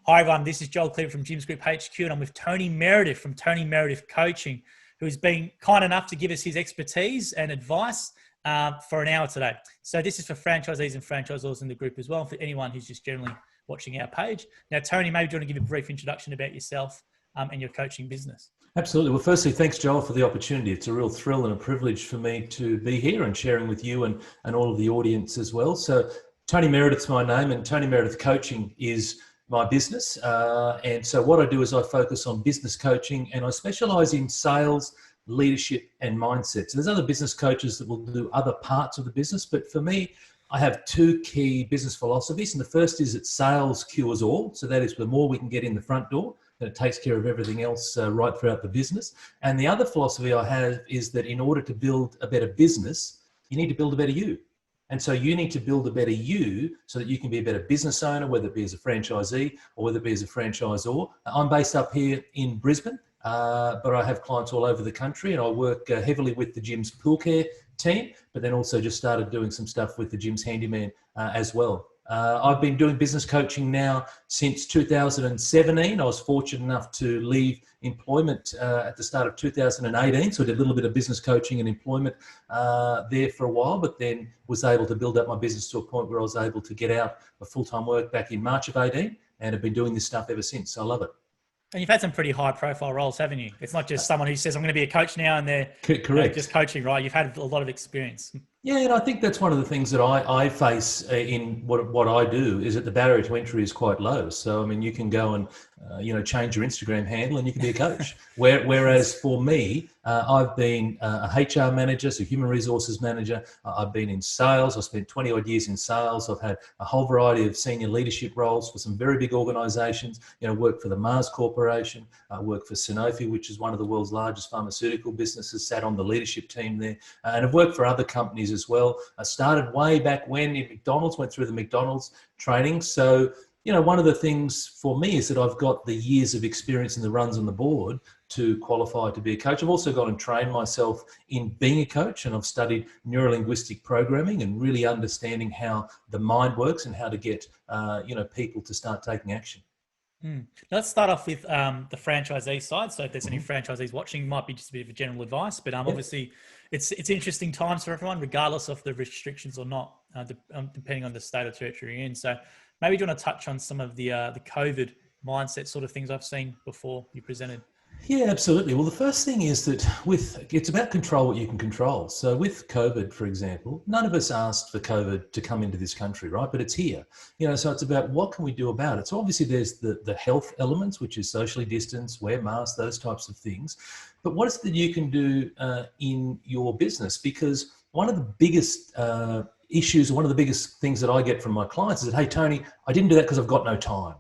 Hi everyone, this is Joel Kleber from Gyms Group HQ, and I'm with Tony Meredith from Tony Meredith Coaching, who's been kind enough to give us his expertise and advice for an hour today. So this is for franchisees and franchisors in the group as well, and for anyone who's just generally watching our page. Now, Tony, maybe do you want to give a brief introduction about yourself and your coaching business? Absolutely. Well, firstly, thanks, Joel, for the opportunity. It's a real thrill and a privilege for me to be here and sharing with you and all of the audience as well. So Tony Meredith's my name, and Tony Meredith Coaching is my business. And so what I do is I focus on business coaching, and I specialize in sales, leadership, and mindsets. And there's other business coaches that will do other parts of the business, but for me, I have two key business philosophies. And the first is that sales cures all. So that is, the more we can get in the front door, that it takes care of everything else right throughout the business. And the other philosophy I have is that in order to build a better business, you need to build a better you. And so you need to build a better you so that you can be a better business owner, whether it be as a franchisee or whether it be as a franchisor. I'm based up here in Brisbane, but I have clients all over the country, and I work heavily with the Gym's Pool Care team, but then also just started doing some stuff with the Gym's Handyman as well. I've been doing business coaching now since 2017. I was fortunate enough to leave employment at the start of 2018. So I did a little bit of business coaching and employment there for a while, but then was able to build up my business to a point where I was able to get out of full-time work back in March of 18, and have been doing this stuff ever since. So I love it. And you've had some pretty high profile roles, haven't you? It's not just someone who says, I'm going to be a coach now, and they're correct. Just coaching, right? You've had a lot of experience. Yeah, and I think that's one of the things that I face in what I do, is that the barrier to entry is quite low. So, I mean, you can go and, change your Instagram handle and you can be a coach. Whereas for me, I've been a HR manager, so human resources manager. I've been in sales. I've spent 20 odd years in sales. I've had a whole variety of senior leadership roles for some very big organizations. Worked for the Mars Corporation. I worked for Sanofi, which is one of the world's largest pharmaceutical businesses, sat on the leadership team there. And I've worked for other companies as well. I started way back when in McDonald's, went through the McDonald's training. So, one of the things for me is that I've got the years of experience in the runs on the board to qualify to be a coach. I've also gone and trained myself in being a coach, and I've studied neurolinguistic programming and really understanding how the mind works and how to get, people to start taking action. Let's start off with the franchisee side. So if there's any franchisees watching, it might be just a bit of a general advice, but obviously it's interesting times for everyone, regardless of the restrictions or not, depending on the state or territory you're in. So maybe do you want to touch on some of the COVID mindset sort of things I've seen before you presented? Yeah, absolutely. Well, the first thing is that it's about control what you can control. So with COVID, for example, none of us asked for COVID to come into this country, right? But it's here, so it's about what can we do about it? So obviously there's the health elements, which is socially distance, wear masks, those types of things. But what is it that you can do in your business? Because one of the biggest issues, one of the biggest things that I get from my clients is that, hey, Tony, I didn't do that because I've got no time,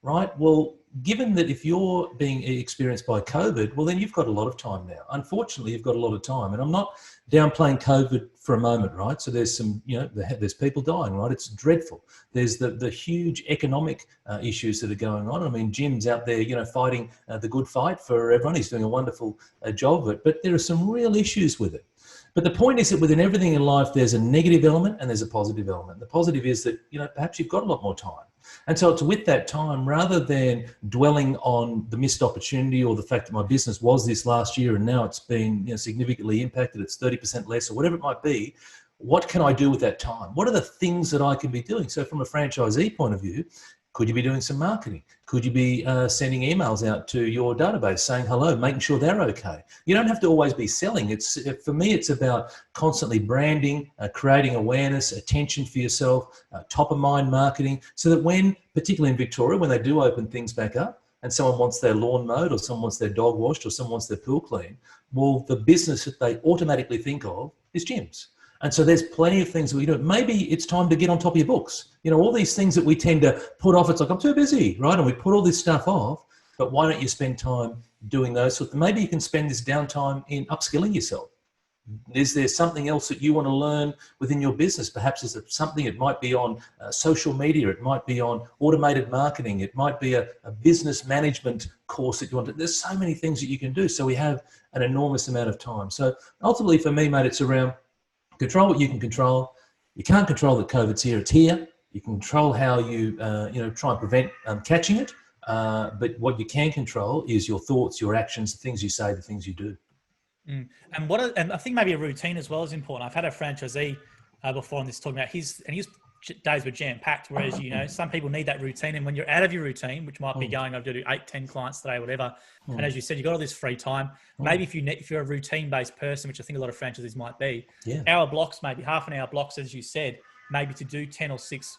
right? Well, given that if you're being experienced by COVID, well, then you've got a lot of time now. Unfortunately, you've got a lot of time. And I'm not downplaying COVID for a moment, right? So there's some, there's people dying, right? It's dreadful. There's the huge economic issues that are going on. I mean, Jim's out there, fighting the good fight for everyone. He's doing a wonderful job of it. But there are some real issues with it. But the point is that within everything in life, there's a negative element and there's a positive element. The positive is that, perhaps you've got a lot more time. And so it's with that time, rather than dwelling on the missed opportunity or the fact that my business was this last year and now it's been significantly impacted, it's 30% less or whatever it might be, what can I do with that time? What are the things that I can be doing? So from a franchisee point of view, could you be doing some marketing? Could you be sending emails out to your database saying hello, making sure they're okay? You don't have to always be selling. For me, it's about constantly branding, creating awareness, attention for yourself, top of mind marketing, so that when, particularly in Victoria, when they do open things back up and someone wants their lawn mowed or someone wants their dog washed or someone wants their pool cleaned, well, the business that they automatically think of is gyms. And so there's plenty of things we do. Maybe it's time to get on top of your books. All these things that we tend to put off. It's like, I'm too busy, right? And we put all this stuff off. But why don't you spend time doing those? So maybe you can spend this downtime in upskilling yourself. Is there something else that you want to learn within your business? Perhaps is it something, it might be on social media. It might be on automated marketing. It might be a business management course that you want to. There's so many things that you can do. So we have an enormous amount of time. So ultimately for me, mate, it's around control what you can control. You can't control that COVID's here. It's here. You can control how you, try and prevent catching it. But what you can control is your thoughts, your actions, the things you say, the things you do. And I think maybe a routine as well is important. I've had a franchisee before on this talking about his days were jam packed. Whereas, some people need that routine. And when you're out of your routine, which might be going, I've got to do 8, 10 clients today, whatever. And as you said, you've got all this free time. Maybe if you're a routine based person, which I think a lot of franchisees might be, hour blocks, maybe half an hour blocks, as you said, maybe to do 10 or 6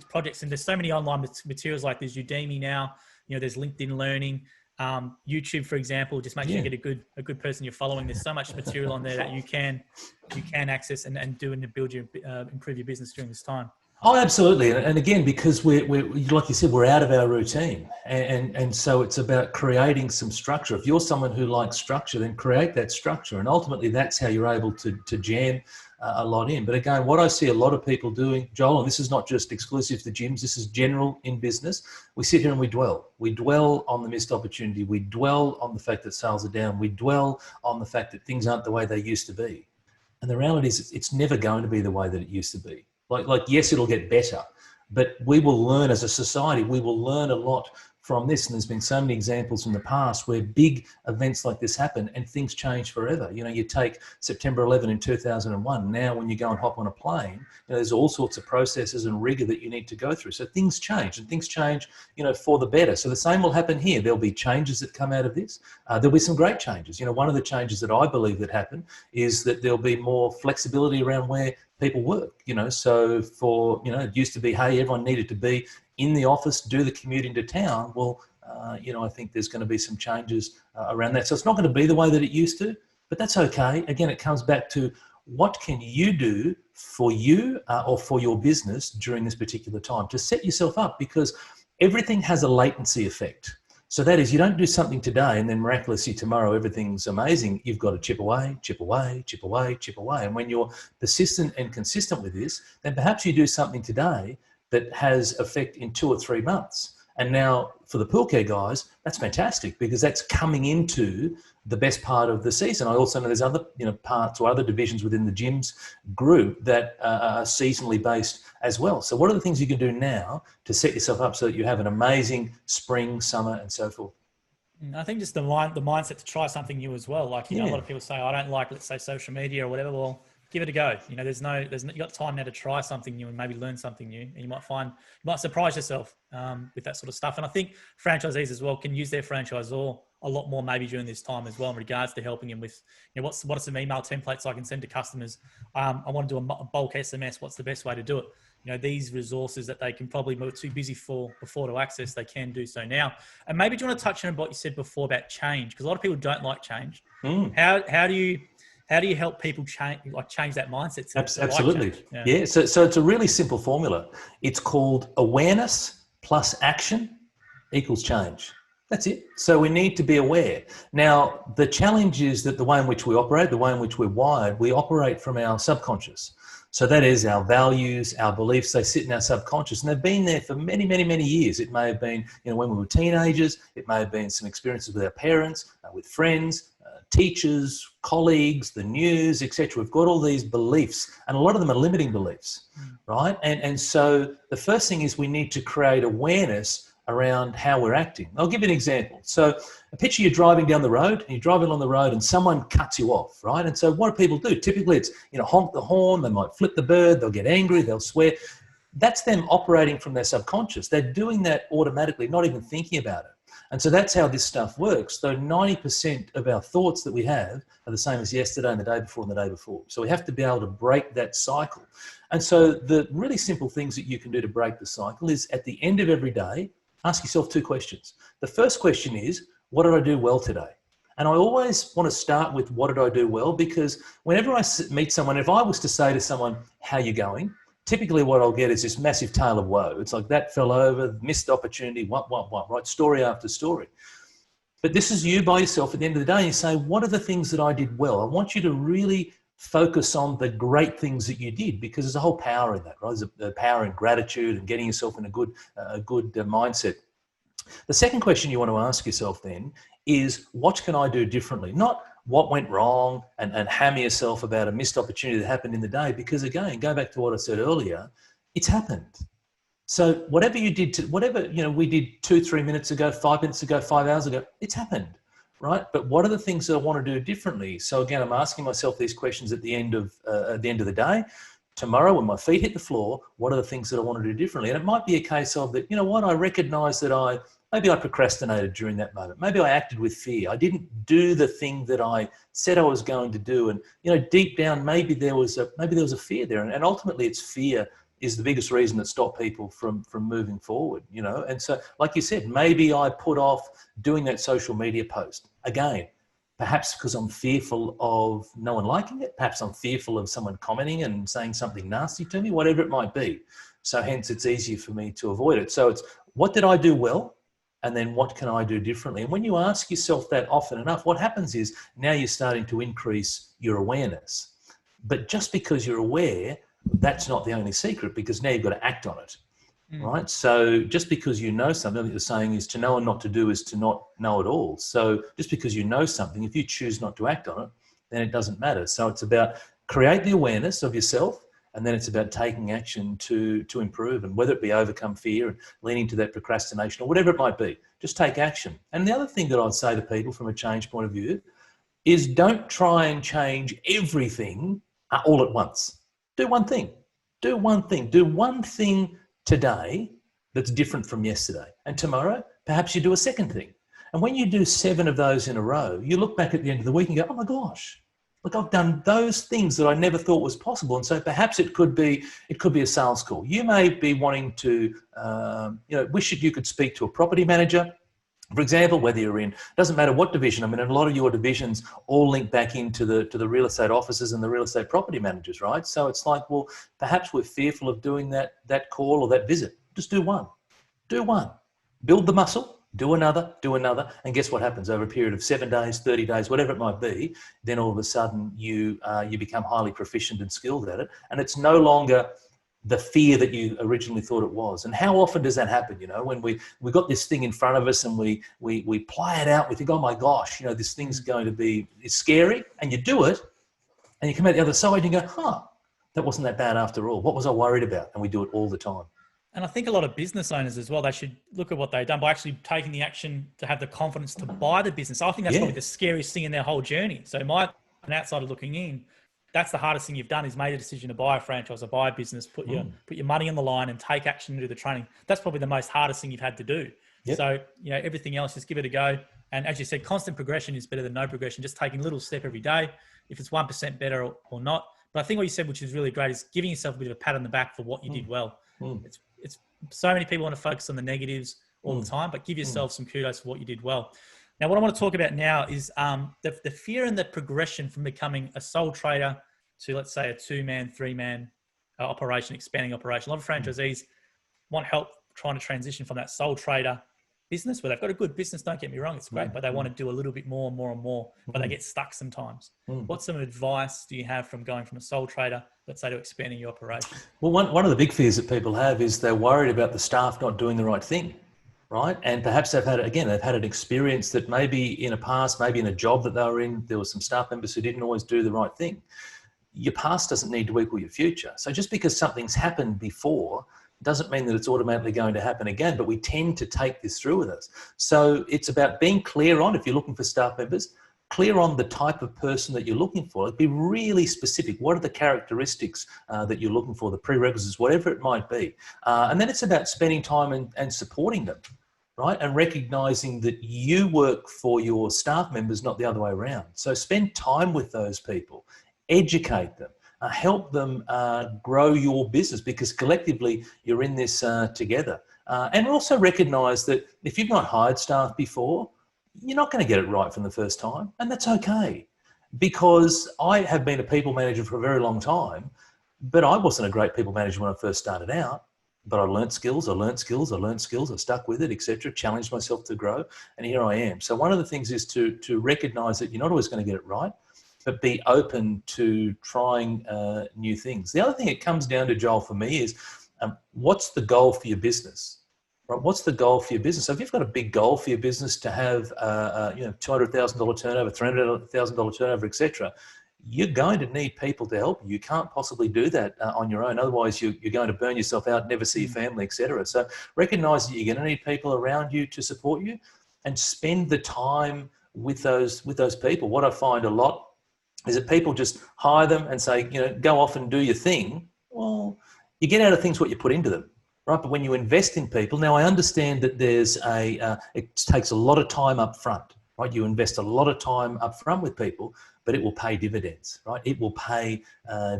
projects. And there's so many online materials like there's Udemy now, there's LinkedIn Learning. YouTube, for example, just make sure you get a good person you're following. There's so much material on there that you can access and do and build improve your business during this time. Oh, absolutely. And again, because we're like you said, we're out of our routine. And so it's about creating some structure. If you're someone who likes structure, then create that structure. And ultimately, that's how you're able to jam a lot in. But again, what I see a lot of people doing, Joel, and this is not just exclusive to gyms, this is general in business. We sit here and we dwell. We dwell on the missed opportunity. We dwell on the fact that sales are down. We dwell on the fact that things aren't the way they used to be. And the reality is it's never going to be the way that it used to be. Like yes, it'll get better, but we will learn as a society, we will learn a lot from this. And there's been so many examples in the past where big events like this happen and things change forever. You take September 11 in 2001. Now, when you go and hop on a plane, there's all sorts of processes and rigor that you need to go through. So things change and things change, for the better. So the same will happen here. There'll be changes that come out of this. There'll be some great changes. One of the changes that I believe that happen is that there'll be more flexibility around where people work, so for, it used to be, hey, everyone needed to be in the office, do the commute into town. Well, I think there's going to be some changes around that. So it's not going to be the way that it used to, but that's okay. Again, it comes back to what can you do for you or for your business during this particular time to set yourself up, because everything has a latency effect. So that is, you don't do something today and then miraculously tomorrow everything's amazing. You've got to chip away, chip away, chip away, chip away. And when you're persistent and consistent with this, then perhaps you do something today that has effect in 2 or 3 months. And now for the pool care guys, that's fantastic because that's coming into the best part of the season. I also know there's other parts or other divisions within the gyms group that are seasonally based as well. So what are the things you can do now to set yourself up so that you have an amazing spring, summer, and so forth? I think just the mindset to try something new as well. Like, a lot of people say, I don't like, let's say, social media or whatever. Well, give it a go. You got time now to try something new and maybe learn something new, and you might surprise yourself with that sort of stuff. And I think franchisees as well can use their franchisor a lot more maybe during this time as well in regards to helping them with, what are some email templates I can send to customers? I want to do a bulk SMS. What's the best way to do it? These resources that they can probably be too busy for before to access, they can do so now. And maybe do you want to touch on what you said before about change? Because a lot of people don't like change. How do you help people change that mindset? Absolutely. Like yeah. So it's a really simple formula. It's called awareness plus action equals change. That's it. So we need to be aware. Now, the challenge is that the way in which we operate, the way in which we're wired, we operate from our subconscious. So that is our values, our beliefs, they sit in our subconscious, and they've been there for many, many, many years. It may have been, when we were teenagers, it may have been some experiences with our parents, with friends, teachers, colleagues, the news, etc. We've got all these beliefs, and a lot of them are limiting beliefs, right? And so the first thing is we need to create awareness around how we're acting. I'll give you an example. So picture you're driving down the road, and you're driving along the road and someone cuts you off, right? And so what do people do? Typically it's, honk the horn, they might flip the bird, they'll get angry, they'll swear. That's them operating from their subconscious. They're doing that automatically, not even thinking about it. And so that's how this stuff works. Though 90% of our thoughts that we have are the same as yesterday and the day before and the day before. So we have to be able to break that cycle. And so the really simple things that you can do to break the cycle is at the end of every day, ask yourself 2 questions. The first question is, what did I do well today? And I always want to start with what did I do well, because whenever I meet someone, if I was to say to someone, how you going? Typically what I'll get is this massive tale of woe. It's like that fell over, missed opportunity, what, right? Story after story. But this is you by yourself at the end of the day, and you say, what are the things that I did well? I want you to really focus on the great things that you did, because there's a whole power in that, right? There's a power in gratitude and getting yourself in a good mindset. The second question you want to ask yourself then is, what can I do differently? Not what went wrong and hammer yourself about a missed opportunity that happened in the day, because again, go back to what I said earlier, it's happened. So whatever you did whatever, we did 2-3 minutes ago, 5 minutes ago, 5 hours ago, it's happened, right? But what are the things that I want to do differently? So again, I'm asking myself these questions at the end of the day. Tomorrow, when my feet hit the floor, what are the things that I want to do differently? And it might be a case of that, I recognize that maybe I procrastinated during that moment. Maybe I acted with fear. I didn't do the thing that I said I was going to do. And, deep down, maybe there was a fear there. And ultimately it's fear is the biggest reason that stopped people from moving forward, And so, like you said, maybe I put off doing that social media post again. Perhaps because I'm fearful of no one liking it. Perhaps I'm fearful of someone commenting and saying something nasty to me, whatever it might be. So hence it's easier for me to avoid it. So it's what did I do well? And then what can I do differently? And when you ask yourself that often enough, what happens is now you're starting to increase your awareness. But just because you're aware, that's not the only secret, because now you've got to act on it. Right? So just because you know something, the saying is to know and not to do is to not know at all. So just because you know something, if you choose not to act on it, then it doesn't matter. So it's about create the awareness of yourself, and then it's about taking action to improve, and whether it be overcome fear and leaning to that procrastination or whatever it might be, just take action. And the other thing that I'd say to people from a change point of view is don't try and change everything all at once. Do one thing. Do one thing. Do one thing today that's different from yesterday. And tomorrow, perhaps you do a second thing. And when you do 7 of those in a row, you look back at the end of the week and go, oh my gosh, look, I've done those things that I never thought was possible. And so perhaps it could be a sales call. You may be wanting to, wish that you could speak to a property manager. For example, whether you're in, doesn't matter what division. I mean, a lot of your divisions all link back into the real estate offices and the real estate property managers, right? So it's like, well, perhaps we're fearful of doing that call or that visit. Just do one. Do one. Build the muscle. Do another. And guess what happens? Over a period of 7 days, 30 days, whatever it might be, then all of a sudden you become highly proficient and skilled at it. And it's no longer the fear that you originally thought it was. And how often does that happen? When we got this thing in front of us and we play it out, we think, oh my gosh, this thing's going to be, it's scary, and you do it and you come out the other side and you go, that wasn't that bad after all. What was I worried about? And we do it all the time. And I think a lot of business owners as well, they should look at what they've done by actually taking the action to have the confidence to buy the business. I think that's probably the scariest thing in their whole journey. So an outsider looking in, that's the hardest thing you've done, is made a decision to buy a franchise or buy a business, put your money on the line and take action and do the training. That's probably the most hardest thing you've had to do. Yep. So, everything else, just give it a go. And as you said, constant progression is better than no progression. Just taking a little step every day, if it's 1% better or not. But I think what you said, which is really great, is giving yourself a bit of a pat on the back for what you did well. It's so many people want to focus on the negatives all the time, but give yourself some kudos for what you did well. Now, what I want to talk about now is the fear and the progression from becoming a sole trader to, let's say, a 2-man, 3-man operation, expanding operation. A lot of franchisees want help trying to transition from that sole trader business, where they've got a good business, don't get me wrong, it's great, but they want to do a little bit more and more and more, but they get stuck sometimes. What some advice do you have from going from a sole trader, let's say, to expanding your operation? Well, one of the big fears that people have is they're worried about the staff not doing the right thing. Right. And perhaps they've had an experience that maybe in a past, maybe in a job that they were in, there were some staff members who didn't always do the right thing. Your past doesn't need to equal your future. So just because something's happened before doesn't mean that it's automatically going to happen again, but we tend to take this through with us. So it's about being clear on, if you're looking for staff members, clear on the type of person that you're looking for. Be really specific. What are the characteristics that you're looking for, the prerequisites, whatever it might be. And then it's about spending time and supporting them, right? And recognizing that you work for your staff members, not the other way around. So spend time with those people, educate them, help them grow your business, because collectively you're in this together. And also recognize that if you've not hired staff before, you're not going to get it right from the first time, and that's okay. Because I have been a people manager for a very long time, but I wasn't a great people manager when I first started out. But I learned skills, I stuck with it, etc., challenged myself to grow, and here I am. So one of the things is to recognize that you're not always going to get it right, but be open to trying new things. The other thing it comes down to, Joel, for me is what's the goal for your business? Right? What's the goal for your business? So if you've got a big goal for your business to have $200,000 turnover, $300,000 turnover, etc., you're going to need people to help you. You can't possibly do that on your own. Otherwise, you're going to burn yourself out, never see your family, etc. So recognize that you're going to need people around you to support you, and spend the time with those people. What I find a lot is that people just hire them and say, go off and do your thing. Well, you get out of things what you put into them, right? But when you invest in people, now I understand that it takes a lot of time up front, right? You invest a lot of time up front with people, but it will pay dividends, right? It will pay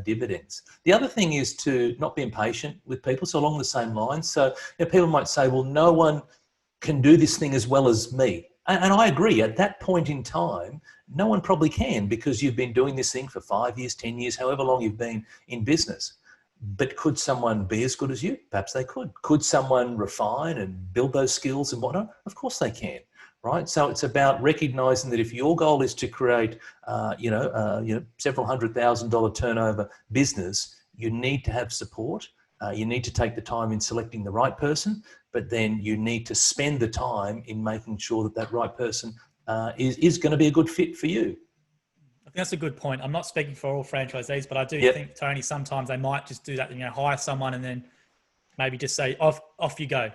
dividends. The other thing is to not be impatient with people. So along the same lines, so people might say, well, no one can do this thing as well as me. And I agree, at that point in time, no one probably can, because you've been doing this thing for 5 years, 10 years, however long you've been in business. But could someone be as good as you? Perhaps they could. Could someone refine and build those skills and whatnot? Of course they can, right? So it's about recognizing that if your goal is to create, several $100,000 turnover business, you need to have support. You need to take the time in selecting the right person, but then you need to spend the time in making sure that that right person is going to be a good fit for you. I think that's a good point. I'm not speaking for all franchisees, but I do think, Tony, sometimes they might just do that, hire someone and then maybe just say, off you go,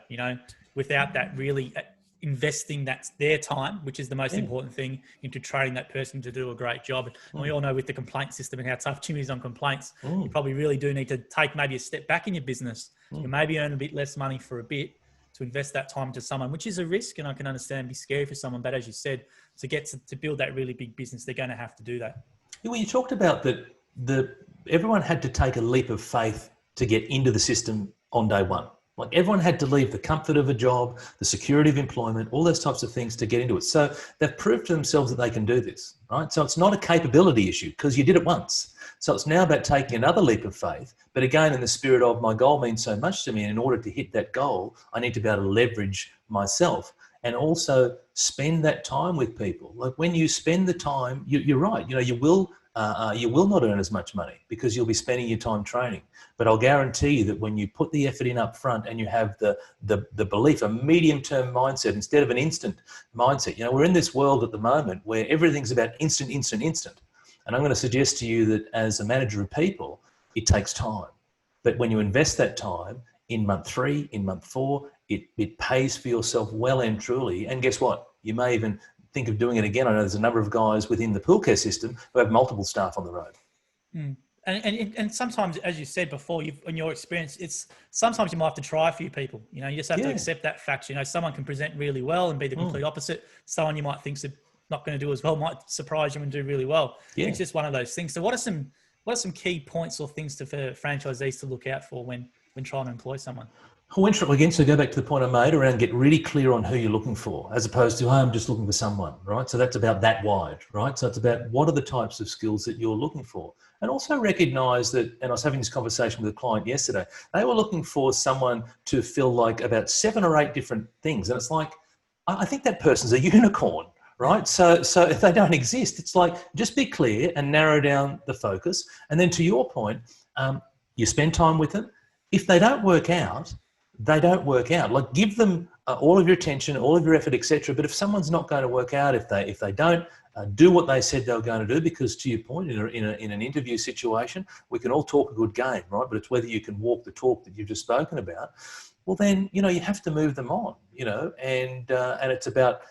without that really investing that's their time, which is the most important thing, into training that person to do a great job. And we all know with the complaint system and how tough Jim is on complaints, you probably really do need to take maybe a step back in your business. You maybe earn a bit less money for a bit to invest that time into someone, which is a risk, and I can understand be scary for someone. But as you said, to build that really big business, they're going to have to do that. Well, you talked about that everyone had to take a leap of faith to get into the system on day one. Like, everyone had to leave the comfort of a job, the security of employment, all those types of things to get into it. So they've proved to themselves that they can do this, right? So it's not a capability issue because you did it once. So it's now about taking another leap of faith. But again, in the spirit of, my goal means so much to me, and in order to hit that goal, I need to be able to leverage myself and also spend that time with people. Like, when you spend the time, you're right. You will not earn as much money because you'll be spending your time training. But I'll guarantee you that when you put the effort in up front and you have the belief, a medium-term mindset instead of an instant mindset. We're in this world at the moment where everything's about instant. And I'm going to suggest to you that as a manager of people, it takes time. But when you invest that time in month 3, in month 4, it pays for yourself well and truly. And guess what? You may even think of doing it again. I know there's a number of guys within the pool care system who have multiple staff on the road. And sometimes, as you said before, in your experience, sometimes you might have to try a few people. You just have to accept that fact. Someone can present really well and be the complete opposite. Someone you might think's not going to do as well might surprise you and do really well. It's just one of those things. So what are some key points or things for franchisees to look out for when trying to employ someone? Again, so go back to the point I made around get really clear on who you're looking for, as opposed to, I'm just looking for someone, right? So that's about that wide, right? So it's about what are the types of skills that you're looking for. And also recognize that, and I was having this conversation with a client yesterday, they were looking for someone to fill like about 7 or 8 different things. And it's like, I think that person's a unicorn, right? So if they don't exist, it's like, just be clear and narrow down the focus. And then to your point, you spend time with them. If they don't work out, they don't work out. Like, give them all of your attention, all of your effort, etc. But if someone's not going to work out, if they don't do what they said they were going to do, because to your point, in an interview situation, we can all talk a good game, right? But it's whether you can walk the talk that you've just spoken about. Well, then, you have to move them on, and it's about,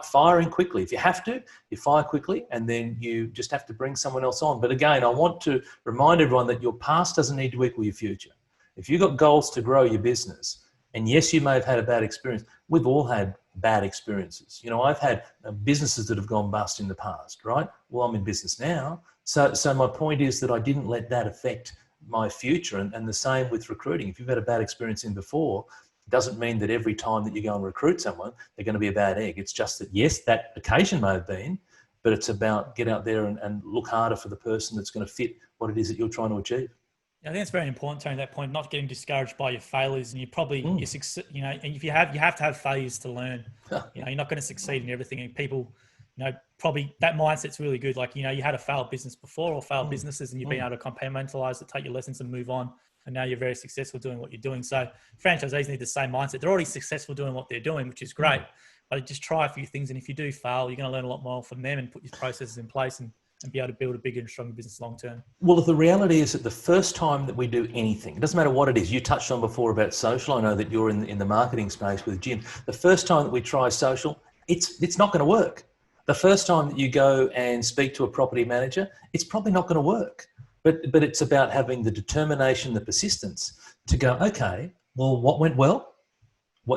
firing quickly. If you have to, you fire quickly, and then you just have to bring someone else on. But again, I want to remind everyone that your past doesn't need to equal your future. If you've got goals to grow your business, and yes, you may have had a bad experience. We've all had bad experiences. I've had businesses that have gone bust in the past, right? Well, I'm in business now. So my point is that I didn't let that affect my future. And the same with recruiting. If you've had a bad experience in before, it doesn't mean that every time that you go and recruit someone, they're going to be a bad egg. It's just that, yes, that occasion may have been, but it's about get out there and look harder for the person that's going to fit what it is that you're trying to achieve. I think it's very important, Tony, that point, not getting discouraged by your failures. And you probably, and if you have to have failures to learn. You're not going to succeed in everything. And people, probably that mindset's really good. Like, you had a failed business before or failed businesses, and you've been able to compartmentalize it, take your lessons and move on. And now you're very successful doing what you're doing. So franchisees need the same mindset. They're already successful doing what they're doing, which is great. But just try a few things. And if you do fail, you're going to learn a lot more from them and put your processes in place and and be able to build a bigger and stronger business long term? Well, the reality is that the first time that we do anything, it doesn't matter what it is. You touched on before about social. I know that you're in the marketing space with Jim. The first time that we try social, it's not going to work. The first time that you go and speak to a property manager, it's probably not going to work. But it's about having the determination, the persistence to go, okay, well, what went well?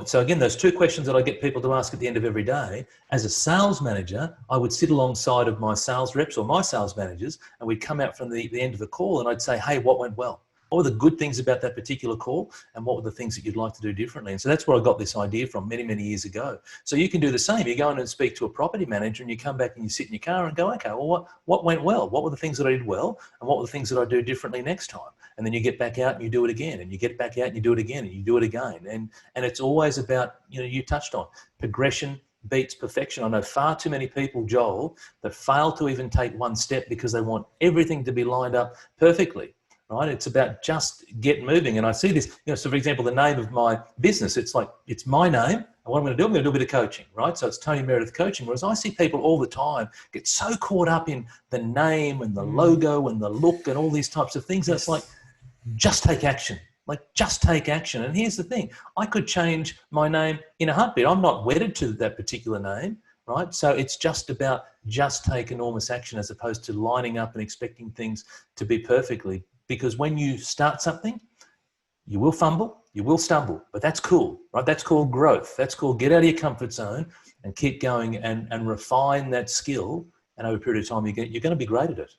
So again, those two questions that I get people to ask at the end of every day. As a sales manager, I would sit alongside of my sales reps or my sales managers, and we'd come out from the end of the call and I'd say, hey, what went well? What were the good things about that particular call? And what were the things that you'd like to do differently? And so that's where I got this idea from many, many years ago. So you can do the same. You go in and speak to a property manager and you come back and you sit in your car and go, okay, well, what went well? What were the things that I did well? And what were the things that I do differently next time? And then you get back out and you do it again, and you get back out and you do it again, and you do it again. And it's always about, you touched on progression beats perfection. I know far too many people, Joel, that fail to even take one step because they want everything to be lined up perfectly. Right? It's about just get moving. And I see this, so for example, the name of my business, it's my name. And what I'm going to do a bit of coaching, right? So it's Tony Meredith Coaching. Whereas I see people all the time get so caught up in the name and the logo and the look and all these types of things. That's like, just take action. Just take action. And here's the thing. I could change my name in a heartbeat. I'm not wedded to that particular name, right? So it's just about just take enormous action as opposed to lining up and expecting things to be perfectly. Because when you start something, you will fumble, you will stumble, but that's cool, right? That's called growth. That's called get out of your comfort zone and keep going and refine that skill. And over a period of time, you're going to be great at it.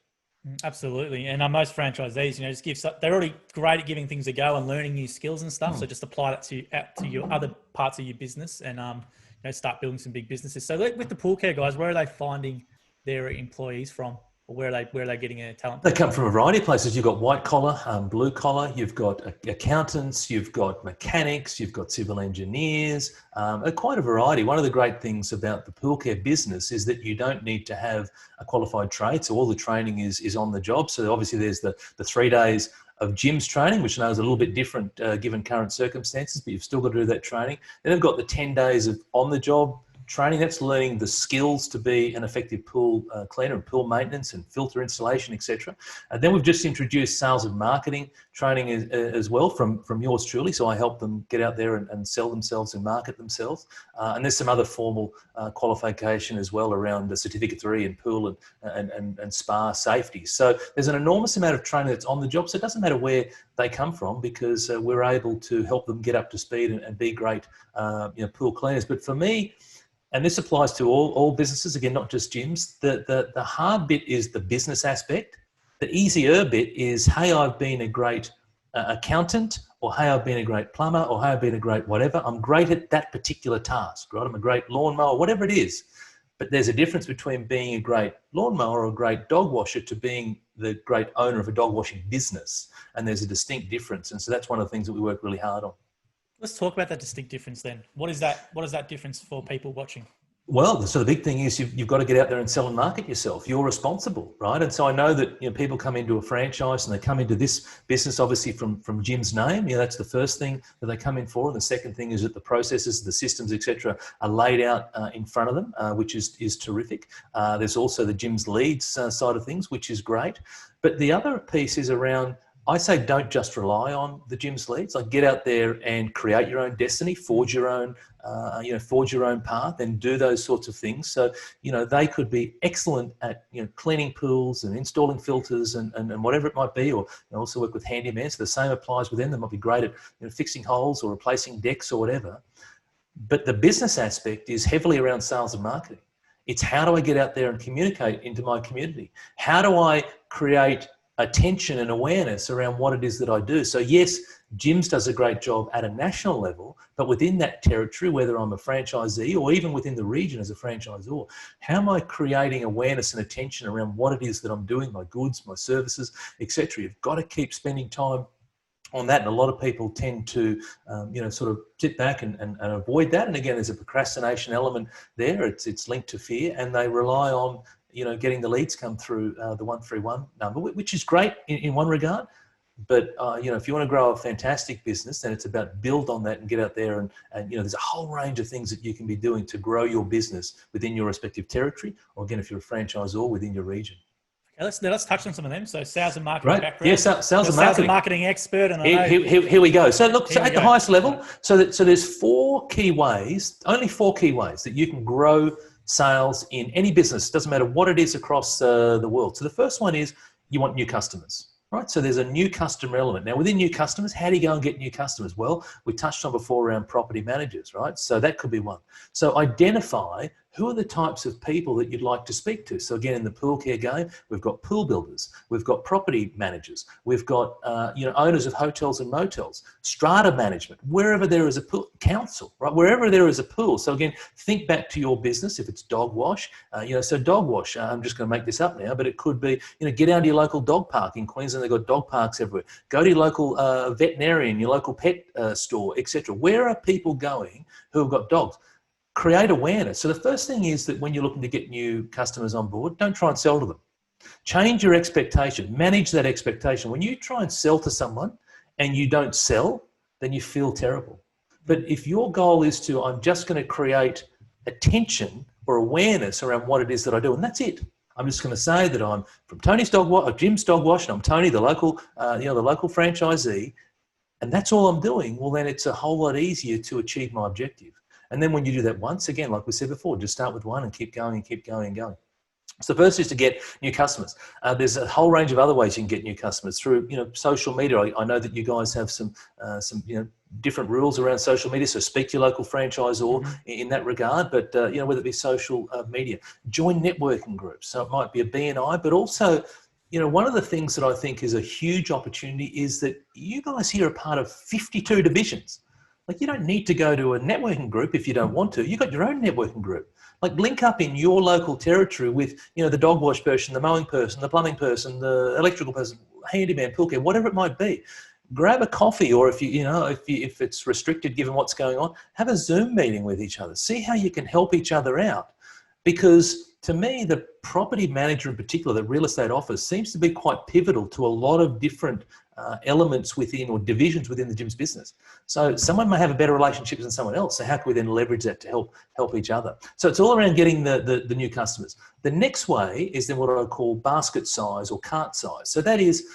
Absolutely. And most franchisees, they're already great at giving things a go and learning new skills and stuff. So just apply that to your other parts of your business and, start building some big businesses. So with the pool care guys, where are they finding their employees from? Or where are they getting their talent? They come from a variety of places. You've got white collar, blue collar, you've got accountants, you've got mechanics, you've got civil engineers, quite a variety. One of the great things about the pool care business is that you don't need to have a qualified trade. So all the training is on the job. So obviously there's the 3 days of Jim's training, which I know is a little bit different given current circumstances, but you've still got to do that training. Then they've got the 10 days of on the job training. That's learning the skills to be an effective pool cleaner and pool maintenance and filter installation, etc. And then we've just introduced sales and marketing training as well from yours truly. So I help them get out there and sell themselves and market themselves. And there's some other formal qualification as well around the Certificate 3 in pool and spa safety. So there's an enormous amount of training that's on the job. So it doesn't matter where they come from because we're able to help them get up to speed and be great pool cleaners. But for me, and this applies to all businesses, again, not just gyms, the hard bit is the business aspect. The easier bit is, hey, I've been a great accountant, or hey, I've been a great plumber, or hey, I've been a great whatever. I'm great at that particular task, right? I'm a great lawnmower, whatever it is. But there's a difference between being a great lawnmower or a great dog washer to being the great owner of a dog washing business. And there's a distinct difference. And so that's one of the things that we work really hard on. Let's talk about that distinct difference then. What is that difference for people watching? Well, so the big thing is you've got to get out there and sell and market yourself. You're responsible, right? And so I know that people come into a franchise and they come into this business obviously from Jim's name. That's the first thing that they come in for. And the second thing is that the processes, the systems, etc., are laid out in front of them, which is terrific. There's also the Jim's leads side of things, which is great. But the other piece is around, I say don't just rely on the Jim's leads. Like get out there and create your own destiny, forge your own path, and do those sorts of things. So they could be excellent at cleaning pools and installing filters and whatever it might be, or also work with handyman. So the same applies with them. They might be great at fixing holes or replacing decks or whatever. But the business aspect is heavily around sales and marketing. It's how do I get out there and communicate into my community? How do I create attention and awareness around what it is that I do? So yes, Jim's does a great job at a national level, but within that territory, whether I'm a franchisee or even within the region as a franchisor, how am I creating awareness and attention around what it is that I'm doing, my goods, my services, etc. You've got to keep spending time on that. And a lot of people tend to, sort of sit back and avoid that. And again, there's a procrastination element there. It's linked to fear, and they rely on getting the leads come through the 131 number, which is great in one regard. But, if you want to grow a fantastic business, then it's about build on that and get out there. And there's a whole range of things that you can be doing to grow your business within your respective territory. Or again, if you're a franchisor, within your region. Let's touch on some of them. So sales and marketing Right. background. Yes, sales and Sales and marketing. marketing expert. And I know Here we go. So look, so at the go. highest level, so there's four key ways, only four key ways that you can grow sales in any business. Doesn't matter what it is across the world. So the first one is you want new customers. Right, so there's a new customer element. Now, within new customers, how do you go and get new customers? Well, we touched on before around property managers, right? So that could be one. So identify who are the types of people that you'd like to speak to. So again, in the pool care game, we've got pool builders, we've got property managers, we've got owners of hotels and motels, strata management, wherever there is a pool, council, right? Wherever there is a pool. So again, think back to your business. If it's dog wash, so dog wash. I'm just going to make this up now, but it could be, get down to your local dog park in Queensland. They've got dog parks everywhere. Go to your local veterinarian, your local pet store, etc. Where are people going who have got dogs? Create awareness. So the first thing is that when you're looking to get new customers on board, don't try and sell to them. Change your expectation. Manage that expectation. When you try and sell to someone and you don't sell, then you feel terrible. But if your goal is to, I'm just going to create attention or awareness around what it is that I do, and that's it. I'm just going to say that I'm from Tony's Dog Wash, or Jim's Dog Wash, and I'm Tony, the local franchisee, and that's all I'm doing. Well, then it's a whole lot easier to achieve my objective. And then when you do that once, again, like we said before, just start with one and keep going and keep going and going. So the first is to get new customers. There's a whole range of other ways you can get new customers through, social media. I know that you guys have some different rules around social media. So speak to your local franchisor in that regard. But whether it be social media, join networking groups. So it might be a BNI, but also, one of the things that I think is a huge opportunity is that you guys here are part of 52 divisions. Like, you don't need to go to a networking group if you don't want to. You've got your own networking group. Like, link up in your local territory with, the dog wash person, the mowing person, the plumbing person, the electrical person, handyman, pool care, whatever it might be. Grab a coffee, or if it's restricted given what's going on, have a Zoom meeting with each other. See how you can help each other out. Because to me, the property manager in particular, the real estate office, seems to be quite pivotal to a lot of different elements within, or divisions within the gym's business. So someone may have a better relationship than someone else. So how can we then leverage that to help each other? So it's all around getting the new customers. The next way is then what I call basket size or cart size. So that is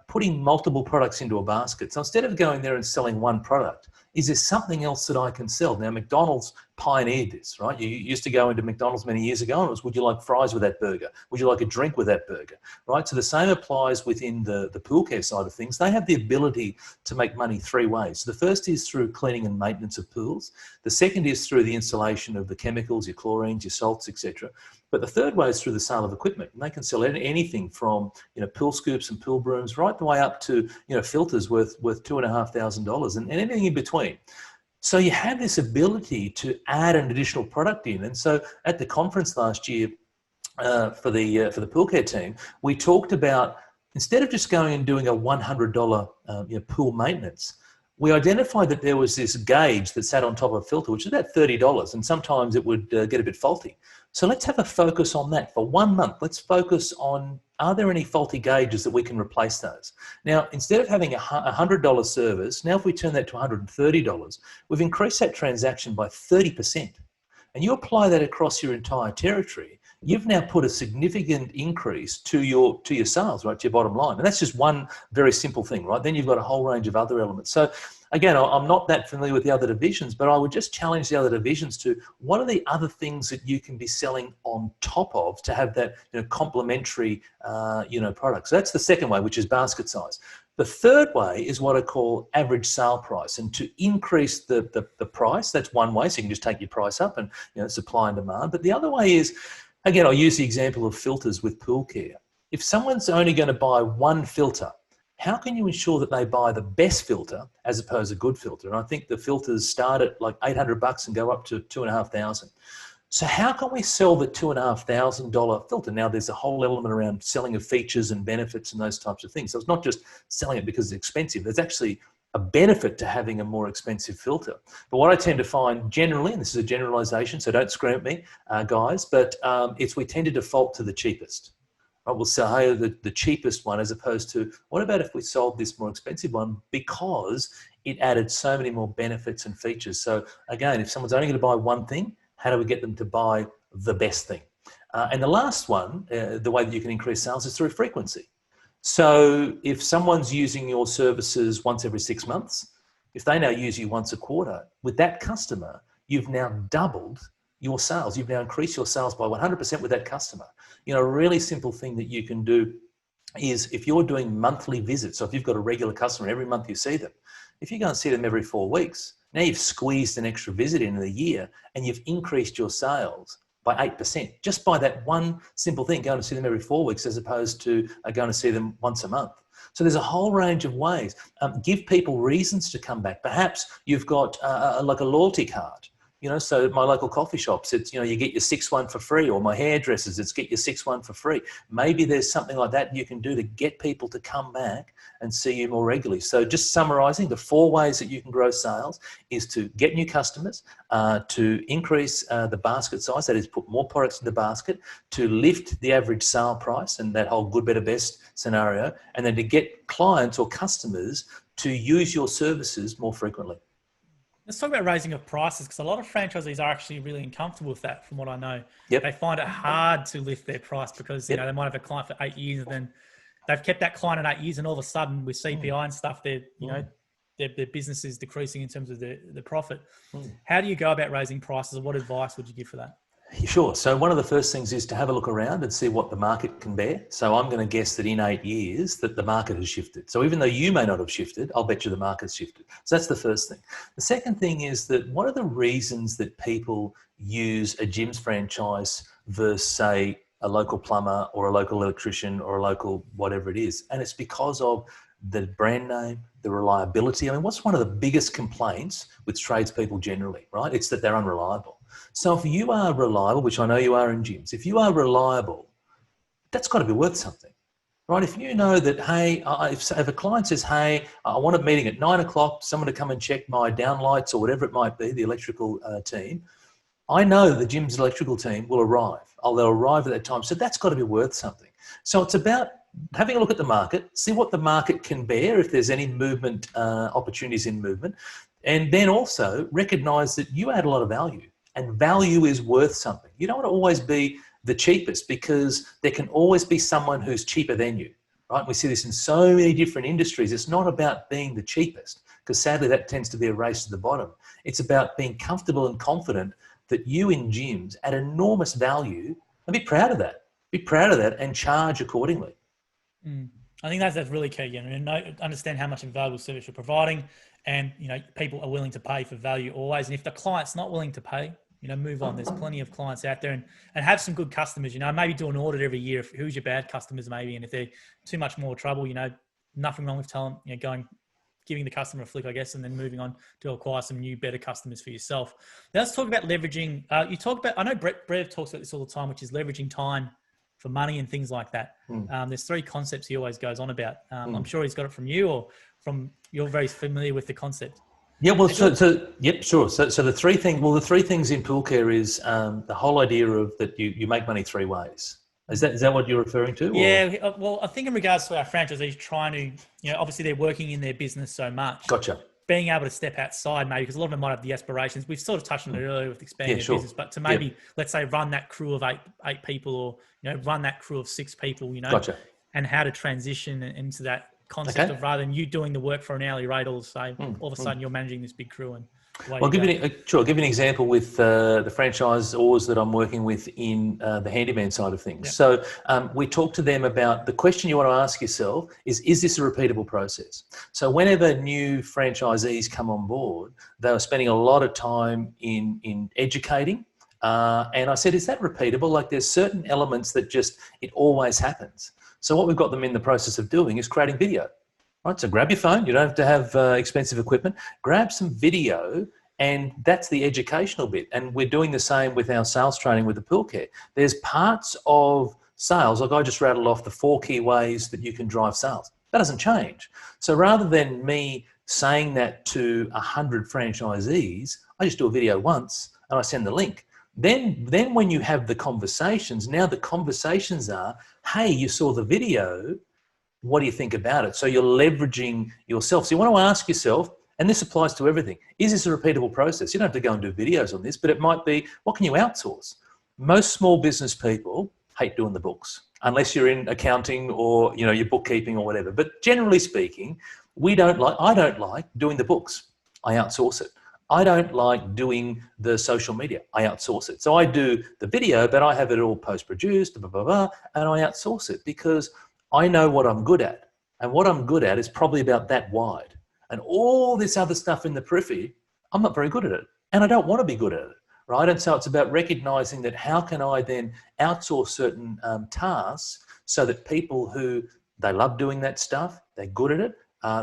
putting multiple products into a basket. So instead of going there and selling one product, is there something else that I can sell? Now, McDonald's pioneered this, right? You used to go into McDonald's many years ago and it was, would you like fries with that burger? Would you like a drink with that burger, right? So the same applies within the pool care side of things. They have the ability to make money three ways. So the first is through cleaning and maintenance of pools. The second is through the installation of the chemicals, your chlorines, your salts, etc. But the third way is through the sale of equipment. And they can sell anything from, pool scoops and pool brooms right the way up to, filters worth $2,500 and anything in between. So you have this ability to add an additional product in. And so at the conference last year for the pool care team, we talked about, instead of just going and doing a $100 pool maintenance, we identified that there was this gauge that sat on top of a filter, which is about $30, and sometimes it would get a bit faulty. So let's have a focus on that for 1 month. Let's focus on, are there any faulty gauges that we can replace those? Now, instead of having a $100 service, now if we turn that to $130, we've increased that transaction by 30%. And you apply that across your entire territory, you've now put a significant increase to your sales, right, to your bottom line. And that's just one very simple thing, right? Then you've got a whole range of other elements. So again, I'm not that familiar with the other divisions, but I would just challenge the other divisions to, what are the other things that you can be selling on top of to have that complementary product? So that's the second way, which is basket size. The third way is what I call average sale price, and to increase the price. That's one way, so you can just take your price up and supply and demand. But the other way is, again, I'll use the example of filters with pool care. If someone's only going to buy one filter, how can you ensure that they buy the best filter as opposed to a good filter? And I think the filters start at like $800 and go up to $2,500. So how can we sell the $2,500 filter? Now, there's a whole element around selling of features and benefits and those types of things. So it's not just selling it because it's expensive. There's actually a benefit to having a more expensive filter. But what I tend to find generally, and this is a generalization, so don't scream at me, guys, but we tend to default to the cheapest. Right? We'll say the cheapest one, as opposed to, what about if we sold this more expensive one because it added so many more benefits and features? So again, if someone's only going to buy one thing, how do we get them to buy the best thing? And the last one, the way that you can increase sales is through frequency. So if someone's using your services once every 6 months, if they now use you once a quarter, with that customer, you've now doubled your sales. You've now increased your sales by 100% with that customer. You know, a really simple thing that you can do is if you're doing monthly visits, so if you've got a regular customer, every month you see them, if you go and see them every 4 weeks, now you've squeezed an extra visit in a year and you've increased your sales by 8%, just by that one simple thing, going to see them every 4 weeks as opposed to going to see them once a month. So there's a whole range of ways. Give people reasons to come back. Perhaps you've got like a loyalty card. You know, so my local coffee shops, it's, you know, you get your 6-1 for free, or my hairdressers, it's get your 6-1 for free. Maybe there's something like that you can do to get people to come back and see you more regularly. So just summarising, the 4 ways that you can grow sales is to get new customers, to increase the basket size, that is put more products in the basket, to lift the average sale price and that whole good, better, best scenario, and then to get clients or customers to use your services more frequently. Let's talk about raising of prices, because a lot of franchisees are actually really uncomfortable with that, from what I know. Yep. They find it hard to lift their price because, you know, they might have a client for 8 years and then they've kept that client at 8 years, and all of a sudden with CPI and stuff, they're, you know, their business is decreasing in terms of the profit. How do you go about raising prices, and what advice would you give for that? Sure. So one of the first things is to have a look around and see what the market can bear. So I'm going to guess that in 8 years that the market has shifted. So even though you may not have shifted, I'll bet you the market's shifted. So that's the first thing. The second thing is that what are the reasons that people use a gym's franchise versus, say, a local plumber or a local electrician or a local whatever it is? And it's because of the brand name, the reliability. I mean, what's one of the biggest complaints with tradespeople generally, right? It's that they're unreliable. So if you are reliable, which I know you are in gyms, if you are reliable, that's got to be worth something, right? If you know that, hey, if a client says, hey, I want a meeting at 9 o'clock, someone to come and check my downlights or whatever it might be, the electrical team, I know the gym's electrical team will arrive. They'll arrive at that time. So that's got to be worth something. So it's about having a look at the market, see what the market can bear, if there's any movement, opportunities in movement, and then also recognize that you add a lot of value. And value is worth something. You don't want to always be the cheapest, because there can always be someone who's cheaper than you, right? We see this in so many different industries. It's not about being the cheapest, because sadly that tends to be a race to the bottom. It's about being comfortable and confident that you in gyms add enormous value, and be proud of that. Be proud of that and charge accordingly. I think that's really key. You know, understand how much valuable service you're providing, and, you know, people are willing to pay for value always. And if the client's not willing to pay, you know, move on. There's plenty of clients out there, and have some good customers. You know, maybe do an audit every year of who's your bad customers, maybe, and if they're too much more trouble, you know, nothing wrong with telling, you know, giving the customer a flick, I guess, and then moving on to acquire some new, better customers for yourself. Now let's talk about leveraging. You talk about, I know Brev talks about this all the time, which is leveraging time for money and things like that. There's 3 concepts he always goes on about. I'm sure he's got it from you, or from, you're very familiar with the concept. Yeah, well, yep, sure. So the 3 things, the 3 things in pool care is the whole idea of that you make money 3 ways. Is that what you're referring to? Yeah, or? Well, I think in regards to our franchisees trying to, you know, obviously they're working in their business so much. Gotcha. Being able to step outside, maybe, because a lot of them might have the aspirations. We've sort of touched on it earlier with expanding their business, but to maybe, let's say, run that crew of eight people, or, you know, run that crew of 6 people, you know, and how to transition into that concept of, rather than you doing the work for an hourly rate, all of a sudden you're managing this big crew. And I'll give you an example with the franchisors that I'm working with in the handyman side of things. So we talk to them about the question you want to ask yourself is this a repeatable process? So whenever new franchisees come on board, they are spending a lot of time in educating. And I said, is that repeatable? Like, there's certain elements that just, it always happens. So what we've got them in the process of doing is creating video. Right, so grab your phone. You don't have to have expensive equipment. Grab some video, and that's the educational bit. And we're doing the same with our sales training with the pool care. There's parts of sales, like I just rattled off the 4 key ways that you can drive sales. That doesn't change. So rather than me saying that to 100 franchisees, I just do a video once and I send the link. Then when you have the conversations, now the conversations are, hey, you saw the video, what do you think about it? So you're leveraging yourself. So you want to ask yourself, and this applies to everything, is this a repeatable process? You don't have to go and do videos on this, but it might be, what can you outsource? most small business people hate doing the books, unless you're in accounting or, you know, your bookkeeping or whatever. But generally speaking, I don't like doing the books. I outsource it. I don't like doing the social media. I outsource it. So I do the video, but I have it all post-produced, blah, blah, blah, and I outsource it because I know what I'm good at. And what I'm good at is probably about that wide. And all this other stuff in the periphery, I'm not very good at it. And I don't want to be good at it, right? And so it's about recognizing that how can I then outsource certain tasks so that people who, they love doing that stuff, they're good at it,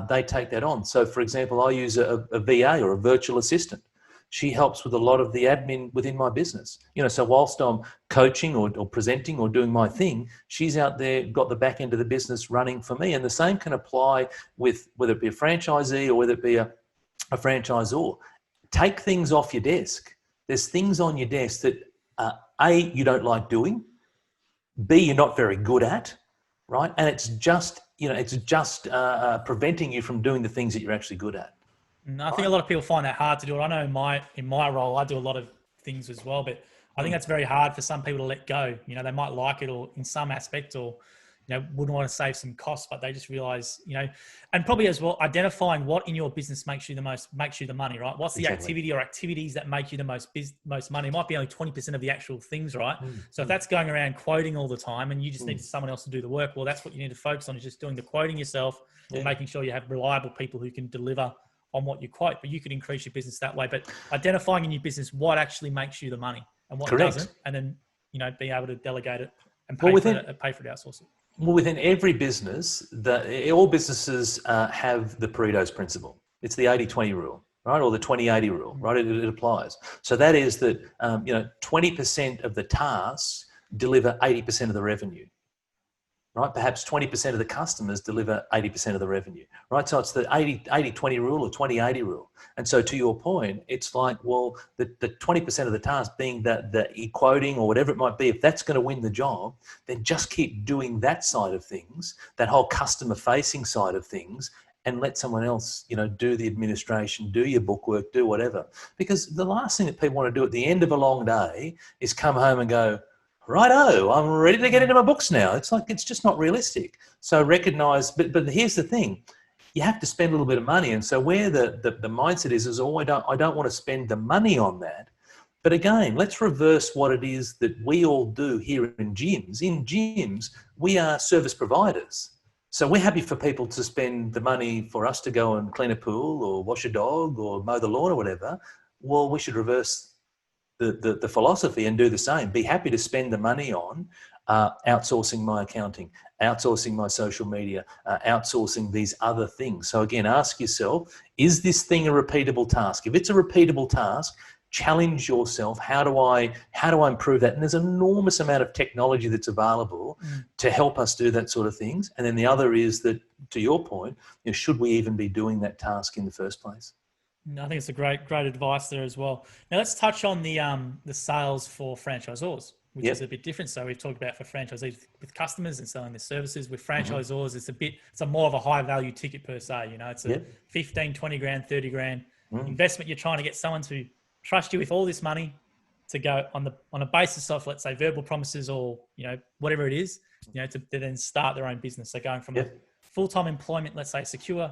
they take that on. So for example, I use a VA or a virtual assistant. She helps with a lot of the admin within my business. You know, so whilst I'm coaching or presenting or doing my thing, she's out there, got the back end of the business running for me. And the same can apply with whether it be a franchisee or whether it be a franchisor. Take things off your desk. There's things on your desk that A, you don't like doing, B, you're not very good at, right? And it's just, you know, preventing you from doing the things that you're actually good at. I think a lot of people find that hard to do. I know in my role, I do a lot of things as well, but I think that's very hard for some people to let go. You know, they might like it or in some aspect, or, you know, wouldn't want to save some costs, but they just realize, you know, and probably as well, identifying what in your business makes you the money, right? What's the activity or activities that make you the most money? It might be only 20% of the actual things, right? So if that's going around quoting all the time and you just need someone else to do the work, well, that's what you need to focus on, is just doing the quoting yourself and making sure you have reliable people who can deliver on what you quote. But you could increase your business that way. But identifying in your business what actually makes you the money and what doesn't, and then, you know, being able to delegate it and pay for it, outsource it. Well, within every business, all businesses have the Pareto's principle. It's the 80-20 rule, right? Or the 20-80 rule, right? It applies. So that is that, 20% of the tasks deliver 80% of the revenue, right? Perhaps 20% of the customers deliver 80% of the revenue, right? So it's the 80-20 rule or 20-80 rule. And so to your point, it's like, well, the 20% of the task being the e-quoting or whatever it might be, if that's going to win the job, then just keep doing that side of things, that whole customer facing side of things, and let someone else, you know, do the administration, do your bookwork, do whatever. Because the last thing that people want to do at the end of a long day is come home and go, righto, I'm ready to get into my books now. It's like, it's just not realistic. So recognize, but here's the thing, you have to spend a little bit of money. And so where the mindset is, oh, I don't want to spend the money on that. But again, let's reverse what it is that we all do here in gyms. In gyms, we are service providers. So we're happy for people to spend the money for us to go and clean a pool or wash a dog or mow the lawn or whatever. Well, we should reverse the philosophy and do the same. Be happy to spend the money on outsourcing my accounting, outsourcing my social media, outsourcing these other things. So again, ask yourself, is this thing a repeatable task? If it's a repeatable task, challenge yourself. How do I improve that? And there's an enormous amount of technology that's available to help us do that sort of things. And then the other is that, to your point, you know, should we even be doing that task in the first place? I think it's a great advice there as well. Now let's touch on the sales for franchisors, which is a bit different. So we've talked about for franchisees with customers and selling their services. With franchisors, it's a more of a high value ticket per se. You know, it's a 15, 20 grand, 30 grand investment. You're trying to get someone to trust you with all this money to go on a basis of, let's say, verbal promises or, you know, whatever it is, you know, to then start their own business. So going from a full-time employment, let's say secure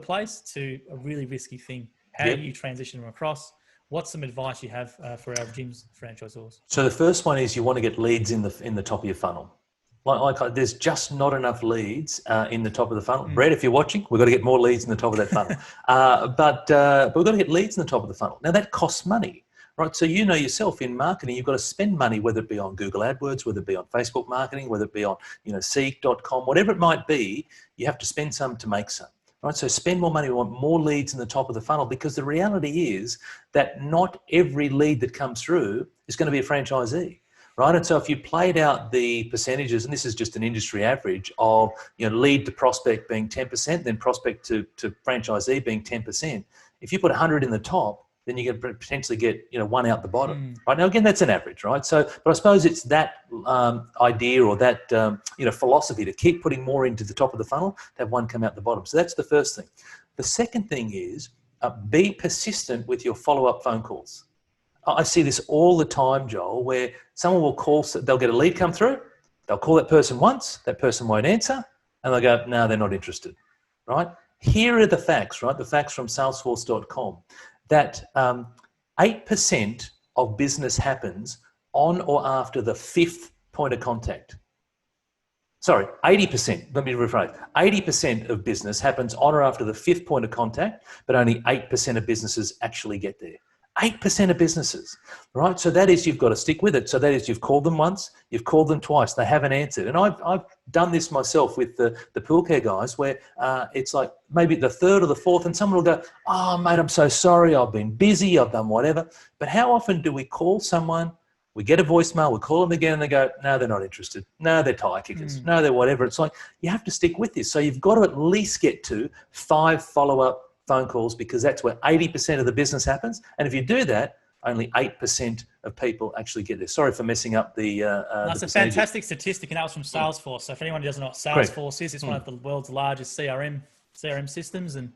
place, to a really risky thing. How do you transition them across? What's some advice you have for our gyms franchisors? So the first one is you want to get leads in the top of your funnel. Like there's just not enough leads in the top of the funnel. Brad, if you're watching, we've got to get more leads in the top of that funnel. But we've got to get leads in the top of the funnel. Now that costs money, right? So you know yourself, in marketing, you've got to spend money, whether it be on Google AdWords, whether it be on Facebook marketing, whether it be on, you know, Seek.com, whatever it might be, you have to spend some to make some. Right, so spend more money, we want more leads in the top of the funnel, because the reality is that not every lead that comes through is going to be a franchisee, right? And so if you played out the percentages, and this is just an industry average of, you know, lead to prospect being 10%, then prospect to franchisee being 10%. If you put 100 in the top, then you can potentially get, you know, one out the bottom. Right now, again, that's an average, right? So, but I suppose it's that idea or that you know, philosophy to keep putting more into the top of the funnel, to have one come out the bottom. So that's the first thing. The second thing is be persistent with your follow-up phone calls. I see this all the time, Joel, where someone will call, they'll get a lead come through, they'll call that person once, that person won't answer, and they'll go, no, they're not interested, right? Here are the facts, right? The facts from salesforce.com, that 8% of business happens on or after the 5th point of contact. Sorry, 80%, let me rephrase. 80% of business happens on or after the 5th point of contact, but only 8% of businesses actually get there. 8% of businesses, right? So that is, you've got to stick with it. So that is, you've called them once, you've called them twice, they haven't answered. And I've done this myself with the pool care guys, where it's like maybe the 3rd or the 4th, and someone will go, oh, mate, I'm so sorry, I've been busy, I've done whatever. But how often do we call someone, we get a voicemail, we call them again, and they go, no, they're not interested. No, they're tire kickers. No, they're whatever. It's like, you have to stick with this. So you've got to at least get to 5 follow-up phone calls, because that's where 80% of the business happens. And if you do that, only 8% of people actually get there. Sorry for messing up the That's a fantastic statistic, and that was from Salesforce. So if anyone doesn't know what Salesforce is, it's one of the world's largest CRM systems. And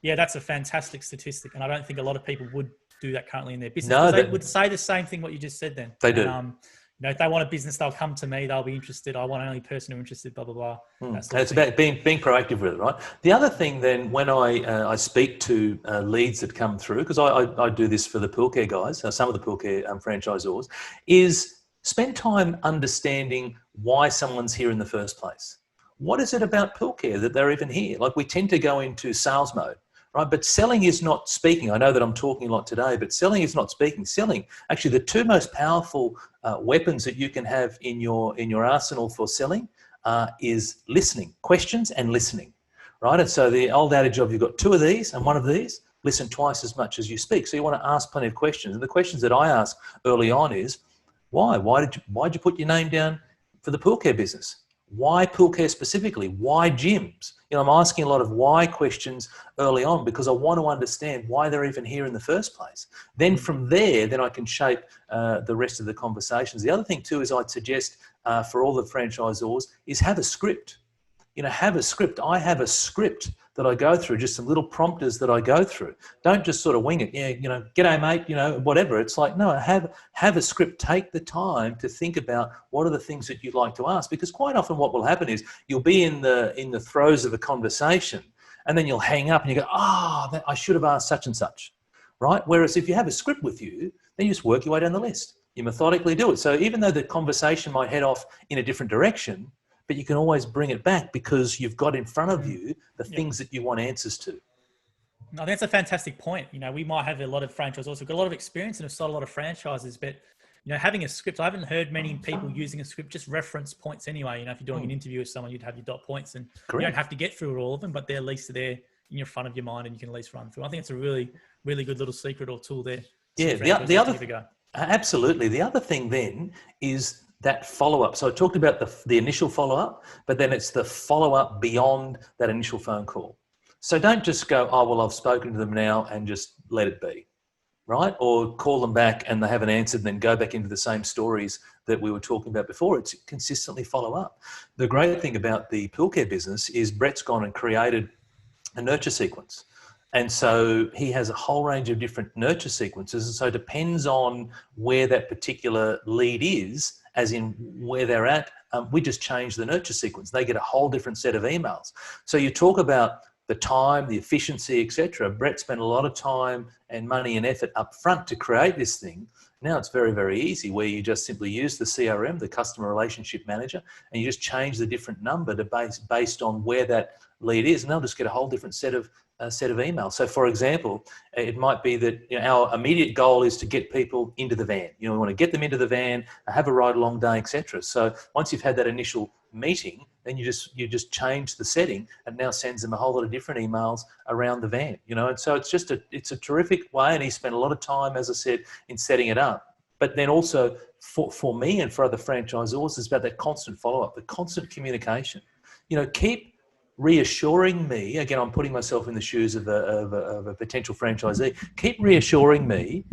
yeah, that's a fantastic statistic. And I don't think a lot of people would do that currently in their business. No, they would say the same thing what you just said then. They do. You know, if they want a business, they'll come to me, they'll be interested. I want only person who's interested, blah, blah, blah. And it's about being proactive with it, right? The other thing then, when I speak to leads that come through, because I do this for the pool care guys, some of the pool care franchisors, is spend time understanding why someone's here in the first place. What is it about pool care that they're even here? Like, we tend to go into sales mode, right? But selling is not speaking. I know that I'm talking a lot today, but selling is not speaking. Selling, actually, the 2 most powerful weapons that you can have in your arsenal for selling is listening, questions and listening, right? And so the old adage of, you've got 2 of these and 1 of these, listen twice as much as you speak. So you want to ask plenty of questions. And the questions that I ask early on is, why? Why'd you put your name down for the pool care business? Why pool care specifically? Why gyms? You know, I'm asking a lot of why questions early on, because I want to understand why they're even here in the first place. Then from there, then I can shape the rest of the conversations. The other thing too is, I'd suggest for all the franchisors is have a script. You know, have a script. I have a script that I go through, just some little prompters that I go through. Don't just sort of wing it. Yeah, you know, g'day mate, you know, whatever. It's like, no, have a script. Take the time to think about what are the things that you'd like to ask, because quite often what will happen is you'll be in the throes of a conversation, and then you'll hang up and you go, I should have asked such and such, right? Whereas if you have a script with you, then you just work your way down the list. You methodically do it. So even though the conversation might head off in a different direction, but you can always bring it back, because you've got in front of you the things that you want answers to. I think that's a fantastic point. You know, we might have a lot of franchisors who've got a lot of experience and have sold a lot of franchises, but, you know, having a script, I haven't heard many people using a script, just reference points anyway. You know, if you're doing an interview with someone, you'd have your dot points, and you don't have to get through all of them, but they're at least there in your front of your mind and you can at least run through. I think it's a really, really good little secret or tool there. Yeah, the other, absolutely. The other thing then is that follow-up. So I talked about the initial follow-up, but then it's the follow-up beyond that initial phone call. So don't just go, oh, well, I've spoken to them now, and just let it be, right? Or call them back and they haven't answered, and then go back into the same stories that we were talking about before. It's consistently follow up. The great thing about the pool care business is Brett's gone and created a nurture sequence. And so he has a whole range of different nurture sequences. And so it depends on where that particular lead is, as in where they're at, we just change the nurture sequence. They get a whole different set of emails. So you talk about the time, the efficiency, etc. Brett spent a lot of time and money and effort up front to create this thing. Now it's very, very easy, where you just simply use the CRM, the customer relationship manager, and you just change the different number to based on where that lead is, and they'll just get a whole different set of emails. So for example, it might be that, you know, our immediate goal is to get people into the van. You know, we want to get them into the van, have a ride along day, etc. So once you've had that initial meeting, then you just change the setting, and now sends them a whole lot of different emails around the van. You know, and so it's a terrific way, and he spent a lot of time, as I said, in setting it up. But then also for me and for other franchisors, it's about that constant follow-up, the constant communication. You know, keep reassuring me, again, I'm putting myself in the shoes of a potential franchisee, keep reassuring me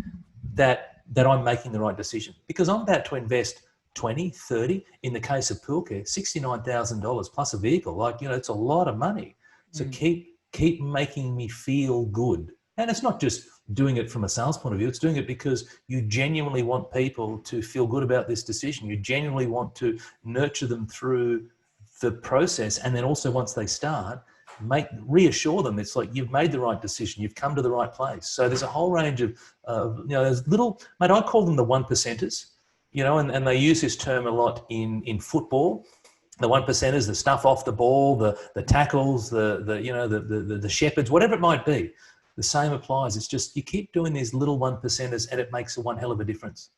that I'm making the right decision, because I'm about to invest 20, 30, in the case of pool care, $69,000 plus a vehicle. Like, you know, it's a lot of money. So keep making me feel good. And it's not just doing it from a sales point of view. It's doing it because you genuinely want people to feel good about this decision. You genuinely want to nurture them through the process. And then also once they start, reassure them. It's like, you've made the right decision. You've come to the right place. So there's a whole range of, there's little, mate, I call them the one percenters, and they use this term a lot in football. The one percenters, the stuff off the ball, the tackles, the shepherds, whatever it might be. The same applies. It's just, you keep doing these little one percenters and it makes one hell of a difference.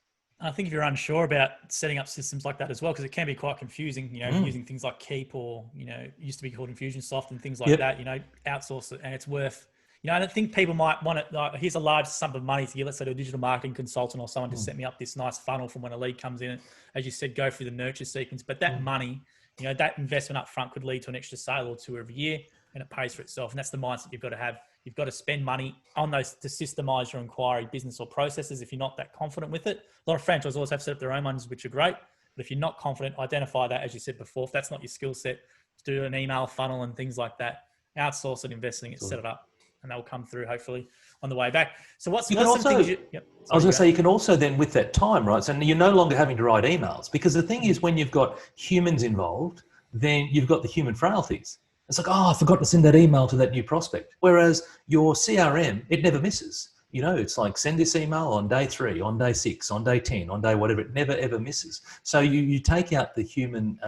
I think if you're unsure about setting up systems like that as well, because it can be quite confusing, using ththings like Keep or, it used to be called Infusionsoft and things like that, outsource it, and it's worth, I don't think people might want it. Like, here's a large sum of money to give, let's say, to a digital marketing consultant or someone to set me up this nice funnel from when a lead comes in. As you said, go through the nurture sequence, but that money, that investment up front could lead to an extra sale or two every year, and it pays for itself. And that's the mindset you've got to have. You've got to spend money on those to systemize your inquiry business or processes if you're not that confident with it. A lot of franchisors have set up their own ones, which are great. But if you're not confident, identify that, as you said before. If that's not your skill set, do an email funnel and things like that. Outsource it, invest in it, set it up, and they'll come through hopefully on the way back. So what's some things I was going to say, you can also then, with that time, right? So you're no longer having to write emails, because the thing is, when you've got humans involved, then you've got the human frailties. It's like, I forgot to send that email to that new prospect. Whereas your CRM, it never misses. It's like, send this email on day 3, on day 6, on day 10, on day whatever. It never ever misses. So you take out the human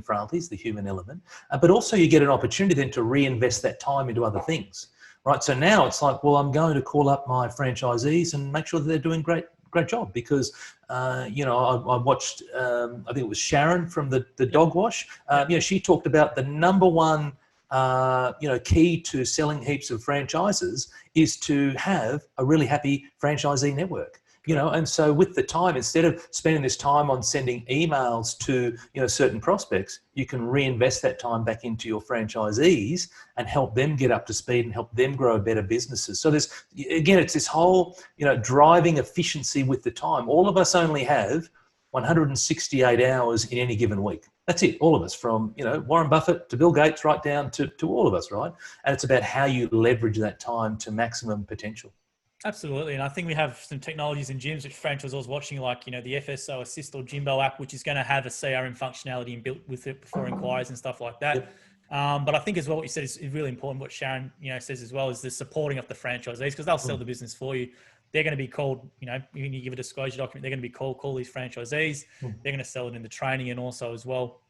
frailties, the human element, but also you get an opportunity then to reinvest that time into other things, right? So now it's like, well, I'm going to call up my franchisees and make sure that they're doing great job, because I watched I think it was Sharon from the dog wash. She talked about the number one key to selling heaps of franchises is to have a really happy franchisee network. And so with the time, instead of spending this time on sending emails to, certain prospects, you can reinvest that time back into your franchisees and help them get up to speed and help them grow better businesses. So it's this whole, driving efficiency with the time. All of us only have 168 hours in any given week. That's it, all of us, from, Warren Buffett to Bill Gates, right down to all of us, right? And it's about how you leverage that time to maximum potential. Absolutely. And I think we have some technologies in gyms, which franchisors watching, like, the FSO Assist or Jimbo app, which is going to have a CRM functionality built with it before inquiries and stuff like that. Yep. But I think as well, what you said is really important. What Sharon, says as well, is the supporting of the franchisees, because they'll sell the business for you. They're going to be called, when you give a disclosure document, they're going to be call these franchisees. They're going to sell it in the training, and also as well,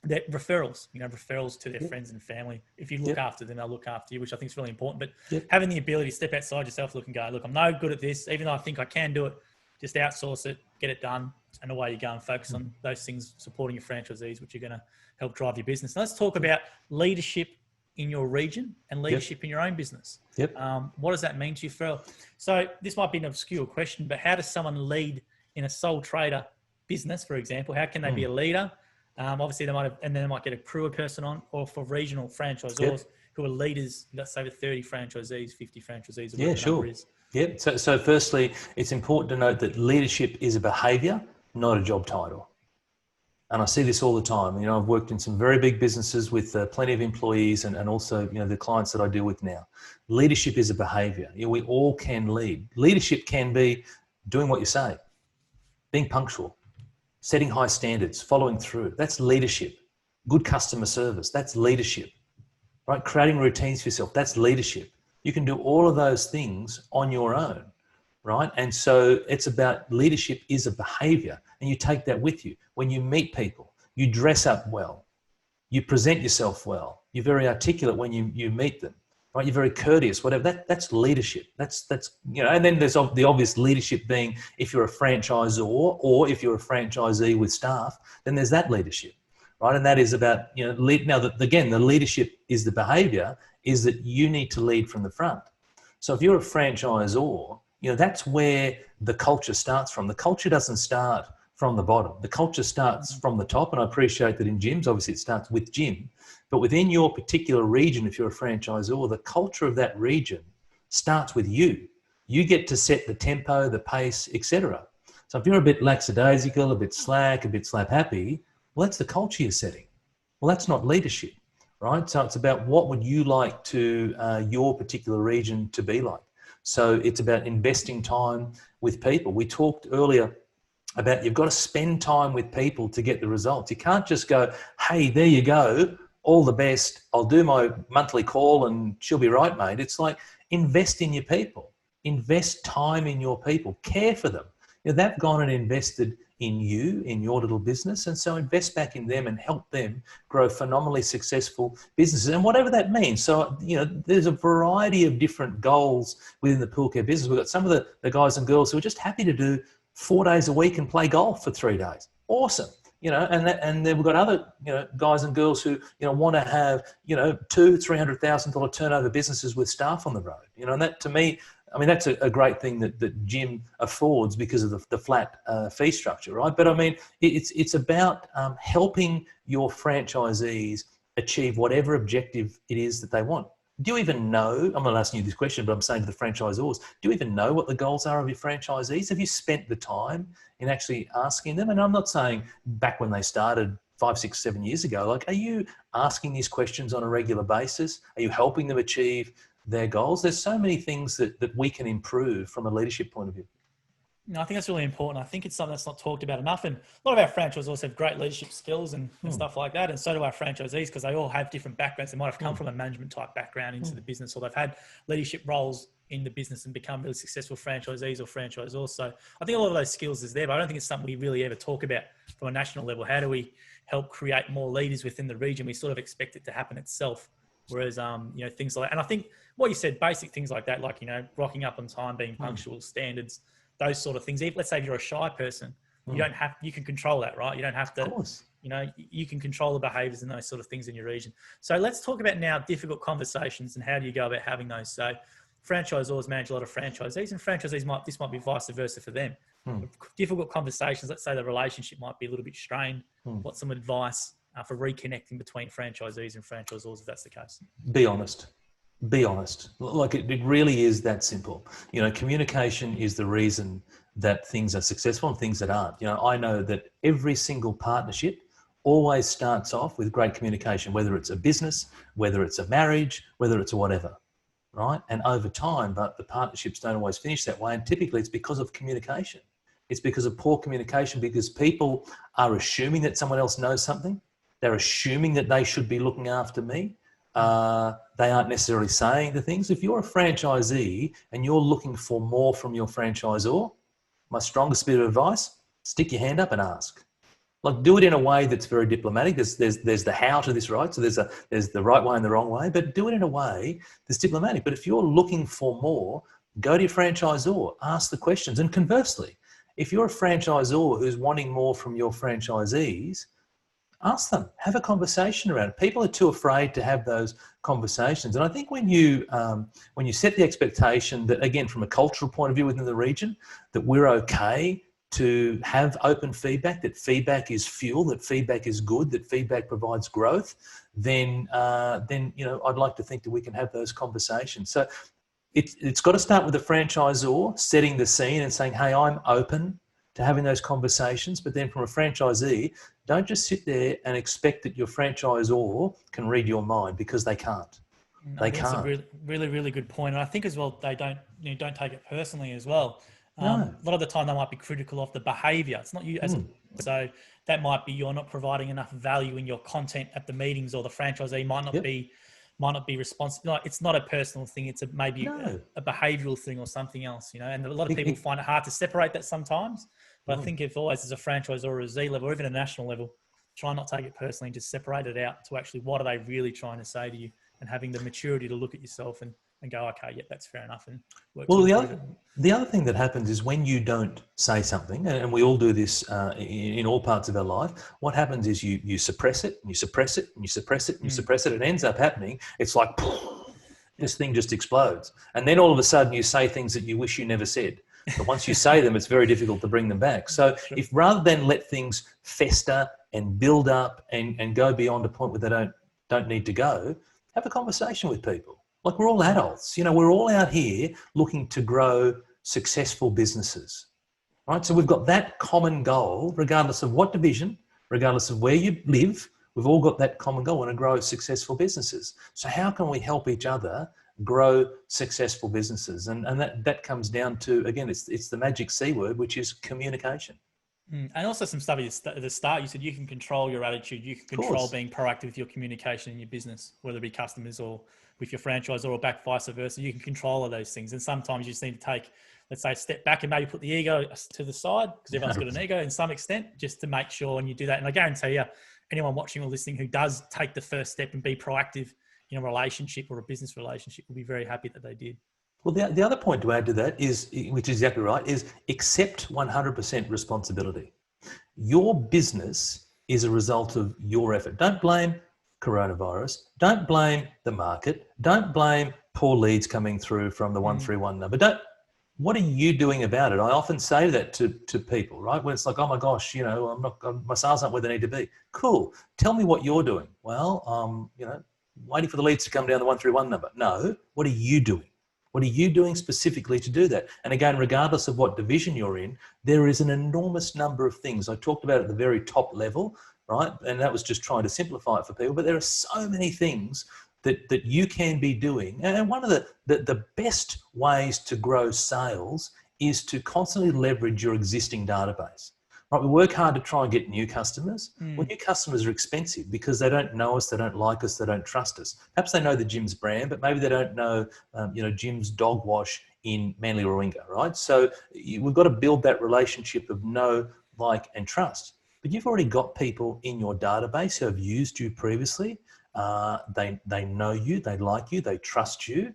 they're referrals, referrals to their friends and family. If you look after them, they'll look after you, which I think is really important. But having the ability to step outside yourself, look and go, look, I'm no good at this, even though I think I can do it, just outsource it, get it done, and away you go, and focus on those things, supporting your franchisees, which are going to help drive your business. Now, let's talk about leadership in your region and leadership in your own business. What does that mean to you, Pharrell? So this might be an obscure question, but how does someone lead in a sole trader business, for example? How can they be a leader? Obviously, they might get a crew person on, or for regional franchisors who are leaders, let's say with 30 franchisees, 50 franchisees. Yeah, sure. So firstly, it's important to note that leadership is a behaviour, not a job title. And I see this all the time. I've worked in some very big businesses with plenty of employees, and also, the clients that I deal with now. Leadership is a behaviour. We all can lead. Leadership can be doing what you say, being punctual, setting high standards, following through. That's leadership. Good customer service. That's leadership, right? Creating routines for yourself. That's leadership. You can do all of those things on your own, right? And so it's about, leadership is a behavior, and you take that with you. When you meet people, you dress up well, you present yourself well, you're very articulate when you meet them, right? You're very courteous, whatever. That's leadership. That's and then there's the obvious leadership being, if you're a franchisor or if you're a franchisee with staff, then there's that leadership, right? And that is about, again, the leadership is the behavior, is that you need to lead from the front. So if you're a franchisor, that's where the culture starts from. The culture doesn't start from the bottom. The culture starts from the top. And I appreciate that in gyms, obviously it starts with gym, but within your particular region, if you're a franchisor, the culture of that region starts with you. You get to set the tempo, the pace, etc. So if you're a bit lackadaisical, a bit slack, a bit slap happy, well, that's the culture you're setting. Well, that's not leadership, right? So it's about, what would you like to your particular region to be like? So it's about investing time with people. We talked earlier about you've got to spend time with people to get the results. You can't just go, hey, there you go, all the best, I'll do my monthly call and she'll be right, mate. It's like, invest in your people, invest time in your people, care for them. They've gone and invested in you, in your little business, and so invest back in them and help them grow phenomenally successful businesses, and whatever that means. So, there's a variety of different goals within the pool care business. We've got some of the guys and girls who are just happy to do 4 days a week and play golf for 3 days. Awesome. And then we've got other, guys and girls who, want to have, $200,000-$300,000 turnover businesses with staff on the road. And that, to me, that's a great thing that Jim affords because of the flat fee structure, right? But it's about helping your franchisees achieve whatever objective it is that they want. Do you even know, I'm not asking you this question, but I'm saying to the franchisors, do you even know what the goals are of your franchisees? Have you spent the time in actually asking them? And I'm not saying back when they started 5, 6, 7 years ago, like, are you asking these questions on a regular basis? Are you helping them achieve their goals? There's so many things that we can improve from a leadership point of view. I think that's really important. I think it's something that's not talked about enough. And a lot of our franchisees also have great leadership skills and stuff like that. And so do our franchisees, because they all have different backgrounds. They might have come from a management type background into the business, or they've had leadership roles in the business and become really successful franchisees or franchisors. So I think a lot of those skills is there, but I don't think it's something we really ever talk about from a national level. How do we help create more leaders within the region? We sort of expect it to happen itself. Whereas, things like that. And I think what you said, basic things like that, like, rocking up on time, being punctual, standards, those sort of things. Let's say if you're a shy person, you can control that, right? You don't have to, Of course. You can control the behaviors and those sort of things in your region. So let's talk about now difficult conversations and how do you go about having those? So franchisors manage a lot of franchisees, and franchisees this might be vice versa for them. Difficult conversations, let's say the relationship might be a little bit strained. What's some advice for reconnecting between franchisees and franchisors if that's the case? Be honest. Be honest. Like, it really is that simple. Communication is the reason that things are successful and things that aren't. I know that every single partnership always starts off with great communication, whether it's a business, whether it's a marriage, whether it's a whatever, right? And over time, but the partnerships don't always finish that way. And typically it's because of communication. It's because of poor communication, because people are assuming that someone else knows something. They're assuming that they should be looking after me. They aren't necessarily saying the things. If you're a franchisee and you're looking for more from your franchisor, my strongest bit of advice, stick your hand up and ask. Like, do it in a way that's very diplomatic. There's the how to this, right? So there's the right way and the wrong way, but do it in a way that's diplomatic. But if you're looking for more, go to your franchisor, ask the questions. And conversely, if you're a franchisor who's wanting more from your franchisees, ask them, have a conversation around it. People are too afraid to have those conversations. And I think when you set the expectation that, again, from a cultural point of view within the region, that we're okay to have open feedback, that feedback is fuel, that feedback is good, that feedback provides growth, then I'd like to think that we can have those conversations. So it's got to start with the franchisor setting the scene and saying, hey, I'm open to having those conversations. But then from a franchisee, don't just sit there and expect that your franchisor can read your mind, because they can't. They can't. That's a really, really good point. And I think as well, they don't take it personally as well. No. A lot of the time they might be critical of the behavior. It's not you as so that might be you're not providing enough value in your content at the meetings, or the franchisee might not be responsible. Like, it's not a personal thing. It's maybe a behavioral thing or something else, And a lot of people find it hard to separate that sometimes. But I think if always as a franchisor or a Z level or even a national level, try not to take it personally and just separate it out to actually what are they really trying to say to you, and having the maturity to look at yourself and go, okay, yeah, that's fair enough. And the other thing that happens is when you don't say something, and we all do this in all parts of our life, what happens is you suppress it, and you suppress it, and you suppress it, and you suppress it. It ends up happening. It's like this thing just explodes. And then all of a sudden you say things that you wish you never said. But once you say them, it's very difficult to bring them back. So if rather than let things fester and build up and go beyond a point where they don't need to go, have a conversation with people. Like, we're all adults, we're all out here looking to grow successful businesses, right? So we've got that common goal, regardless of what division, regardless of where you live, we've all got that common goal, and to grow successful businesses. So how can we help each other grow successful businesses. And that comes down to, again, it's the magic C word, which is communication. And also some stuff at the start, you said you can control your attitude. You can control being proactive with your communication in your business, whether it be customers or with your franchise or back vice versa. You can control all those things. And sometimes you just need to take, let's say, a step back and maybe put the ego to the side, because everyone's got an ego in some extent, just to make sure and you do that. And I guarantee you, anyone watching or listening who does take the first step and be proactive in a relationship or a business relationship will be very happy that they did. Well, the other point to add to that is, which is exactly right, is accept 100% responsibility. Your business is a result of your effort. Don't blame coronavirus. Don't blame the market. Don't blame poor leads coming through from the 131 number. What are you doing about it? I often say that to people, right? When it's like, oh my gosh, my sales aren't where they need to be. Cool. Tell me what you're doing. Well, waiting for the leads to come down the 131 number. No. What are you doing? What are you doing specifically to do that? And again, regardless of what division you're in, there is an enormous number of things. I talked about at the very top level, right? And that was just trying to simplify it for people. But there are so many things that you can be doing. And one of the best ways to grow sales is to constantly leverage your existing database. Right, we work hard to try and get new customers. Well, new customers are expensive because they don't know us, they don't like us, they don't trust us. Perhaps they know the Jim's brand, but maybe they don't know, Jim's dog wash in Manly Warringah, right? So we've got to build that relationship of know, like, and trust. But you've already got people in your database who have used you previously. They know you, they like you, they trust you.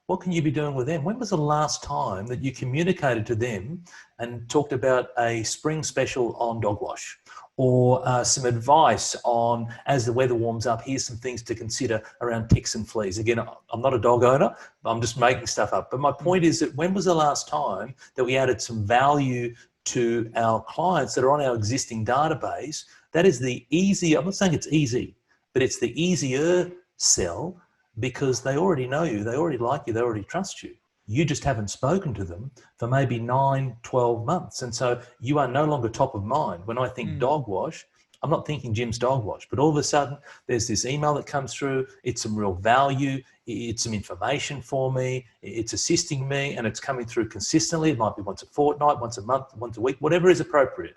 What can you be doing with them? When was the last time that you communicated to them and talked about a spring special on dog wash, or some advice on, as the weather warms up, here's some things to consider around ticks and fleas? Again, I'm not a dog owner, I'm just making stuff up. But my point is that when was the last time that we added some value to our clients that are on our existing database? That is the easy, I'm not saying it's easy, but it's the easier sell, because they already know you, they already like you, they already trust you. You just haven't spoken to them for maybe 9, 12 months. And so you are no longer top of mind. When I think dog wash, I'm not thinking Jim's dog wash, but all of a sudden there's this email that comes through. It's some real value. It's some information for me. It's assisting me, and it's coming through consistently. It might be once a fortnight, once a month, once a week, whatever is appropriate.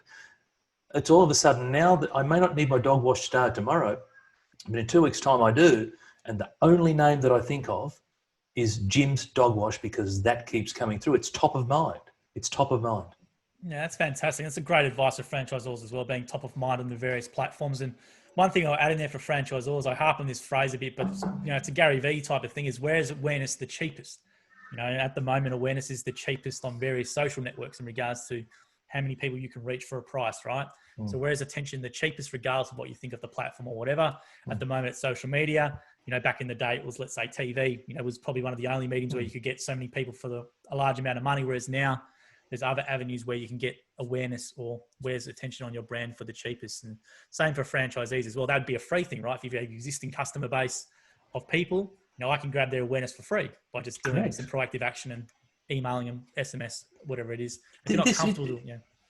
It's all of a sudden now that I may not need my dog wash to start tomorrow, but in 2 weeks' time I do. And the only name that I think of is Jim's dog wash, because that keeps coming through. It's top of mind. It's top of mind. Yeah, that's fantastic. That's a great advice for franchisors as well, being top of mind on the various platforms. And one thing I'll add in there for franchisors, I harp on this phrase a bit, but it's a Gary Vee type of thing, is where is awareness the cheapest? At the moment, awareness is the cheapest on various social networks in regards to how many people you can reach for a price, right? So where is attention the cheapest, regardless of what you think of the platform or whatever? At the moment, it's social media. Back in the day, it was, let's say, TV. It was probably one of the only mediums where you could get so many people for a large amount of money, whereas now there's other avenues where you can get awareness, or where's attention on your brand for the cheapest. And same for franchisees as well. That'd be a free thing, right? If you have an existing customer base of people, I can grab their awareness for free by just doing some proactive action and emailing them, SMS, whatever it is. If you're not comfortable,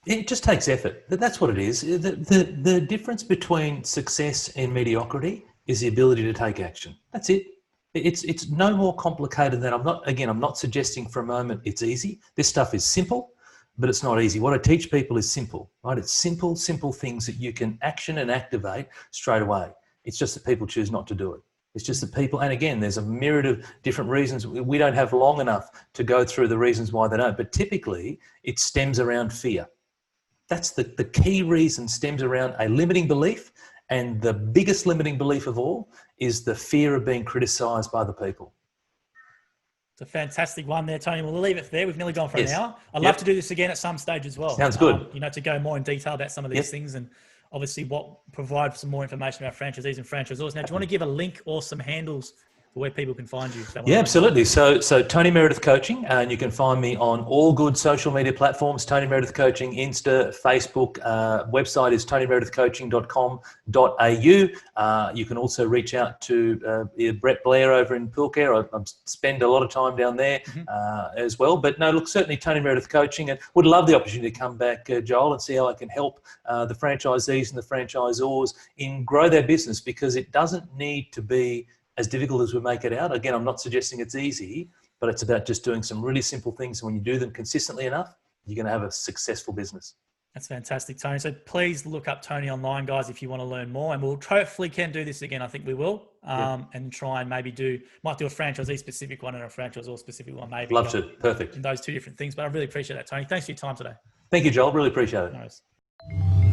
It just takes effort. That's what it is. The difference between success and mediocrity is the ability to take action. That's it. It's no more complicated than, I'm not suggesting for a moment it's easy. This stuff is simple, but it's not easy. What I teach people is simple, right? It's simple things that you can action and activate straight away. It's just that people choose not to do it. It's just that people, and again, there's a myriad of different reasons. We don't have long enough to go through the reasons why they don't, but typically it stems around fear. That's the key reason, stems around a limiting belief. And the biggest limiting belief of all is the fear of being criticised by the people. It's a fantastic one there, Tony. We'll leave it there. We've nearly gone for an hour. I'd love to do this again at some stage as well. Sounds good. To go more in detail about some of these things, and obviously provide some more information about franchisees and franchisors. Now, do you want to give a link or some handles for where people can find you? Yeah, absolutely. So Tony Meredith Coaching, and you can find me on all good social media platforms. Tony Meredith Coaching, Insta, Facebook. Website is tonymeredithcoaching.com.au. You can also reach out to Brett Blair over in Pulcare. I spend a lot of time down there as well. But no, look, certainly Tony Meredith Coaching, and would love the opportunity to come back, Joel, and see how I can help the franchisees and the franchisors in grow their business, because it doesn't need to be as difficult as we make it out. Again, I'm not suggesting it's easy, but it's about just doing some really simple things. And when you do them consistently enough, you're going to have a successful business. That's fantastic, Tony. So please look up Tony online, guys, if you want to learn more. And we'll hopefully can do this again. I think we will. And try and maybe might do a franchisee specific one and a franchisor specific one, maybe. Love to. Perfect. In those two different things. But I really appreciate that, Tony. Thanks for your time today. Thank you, Joel. Really appreciate it. No worries.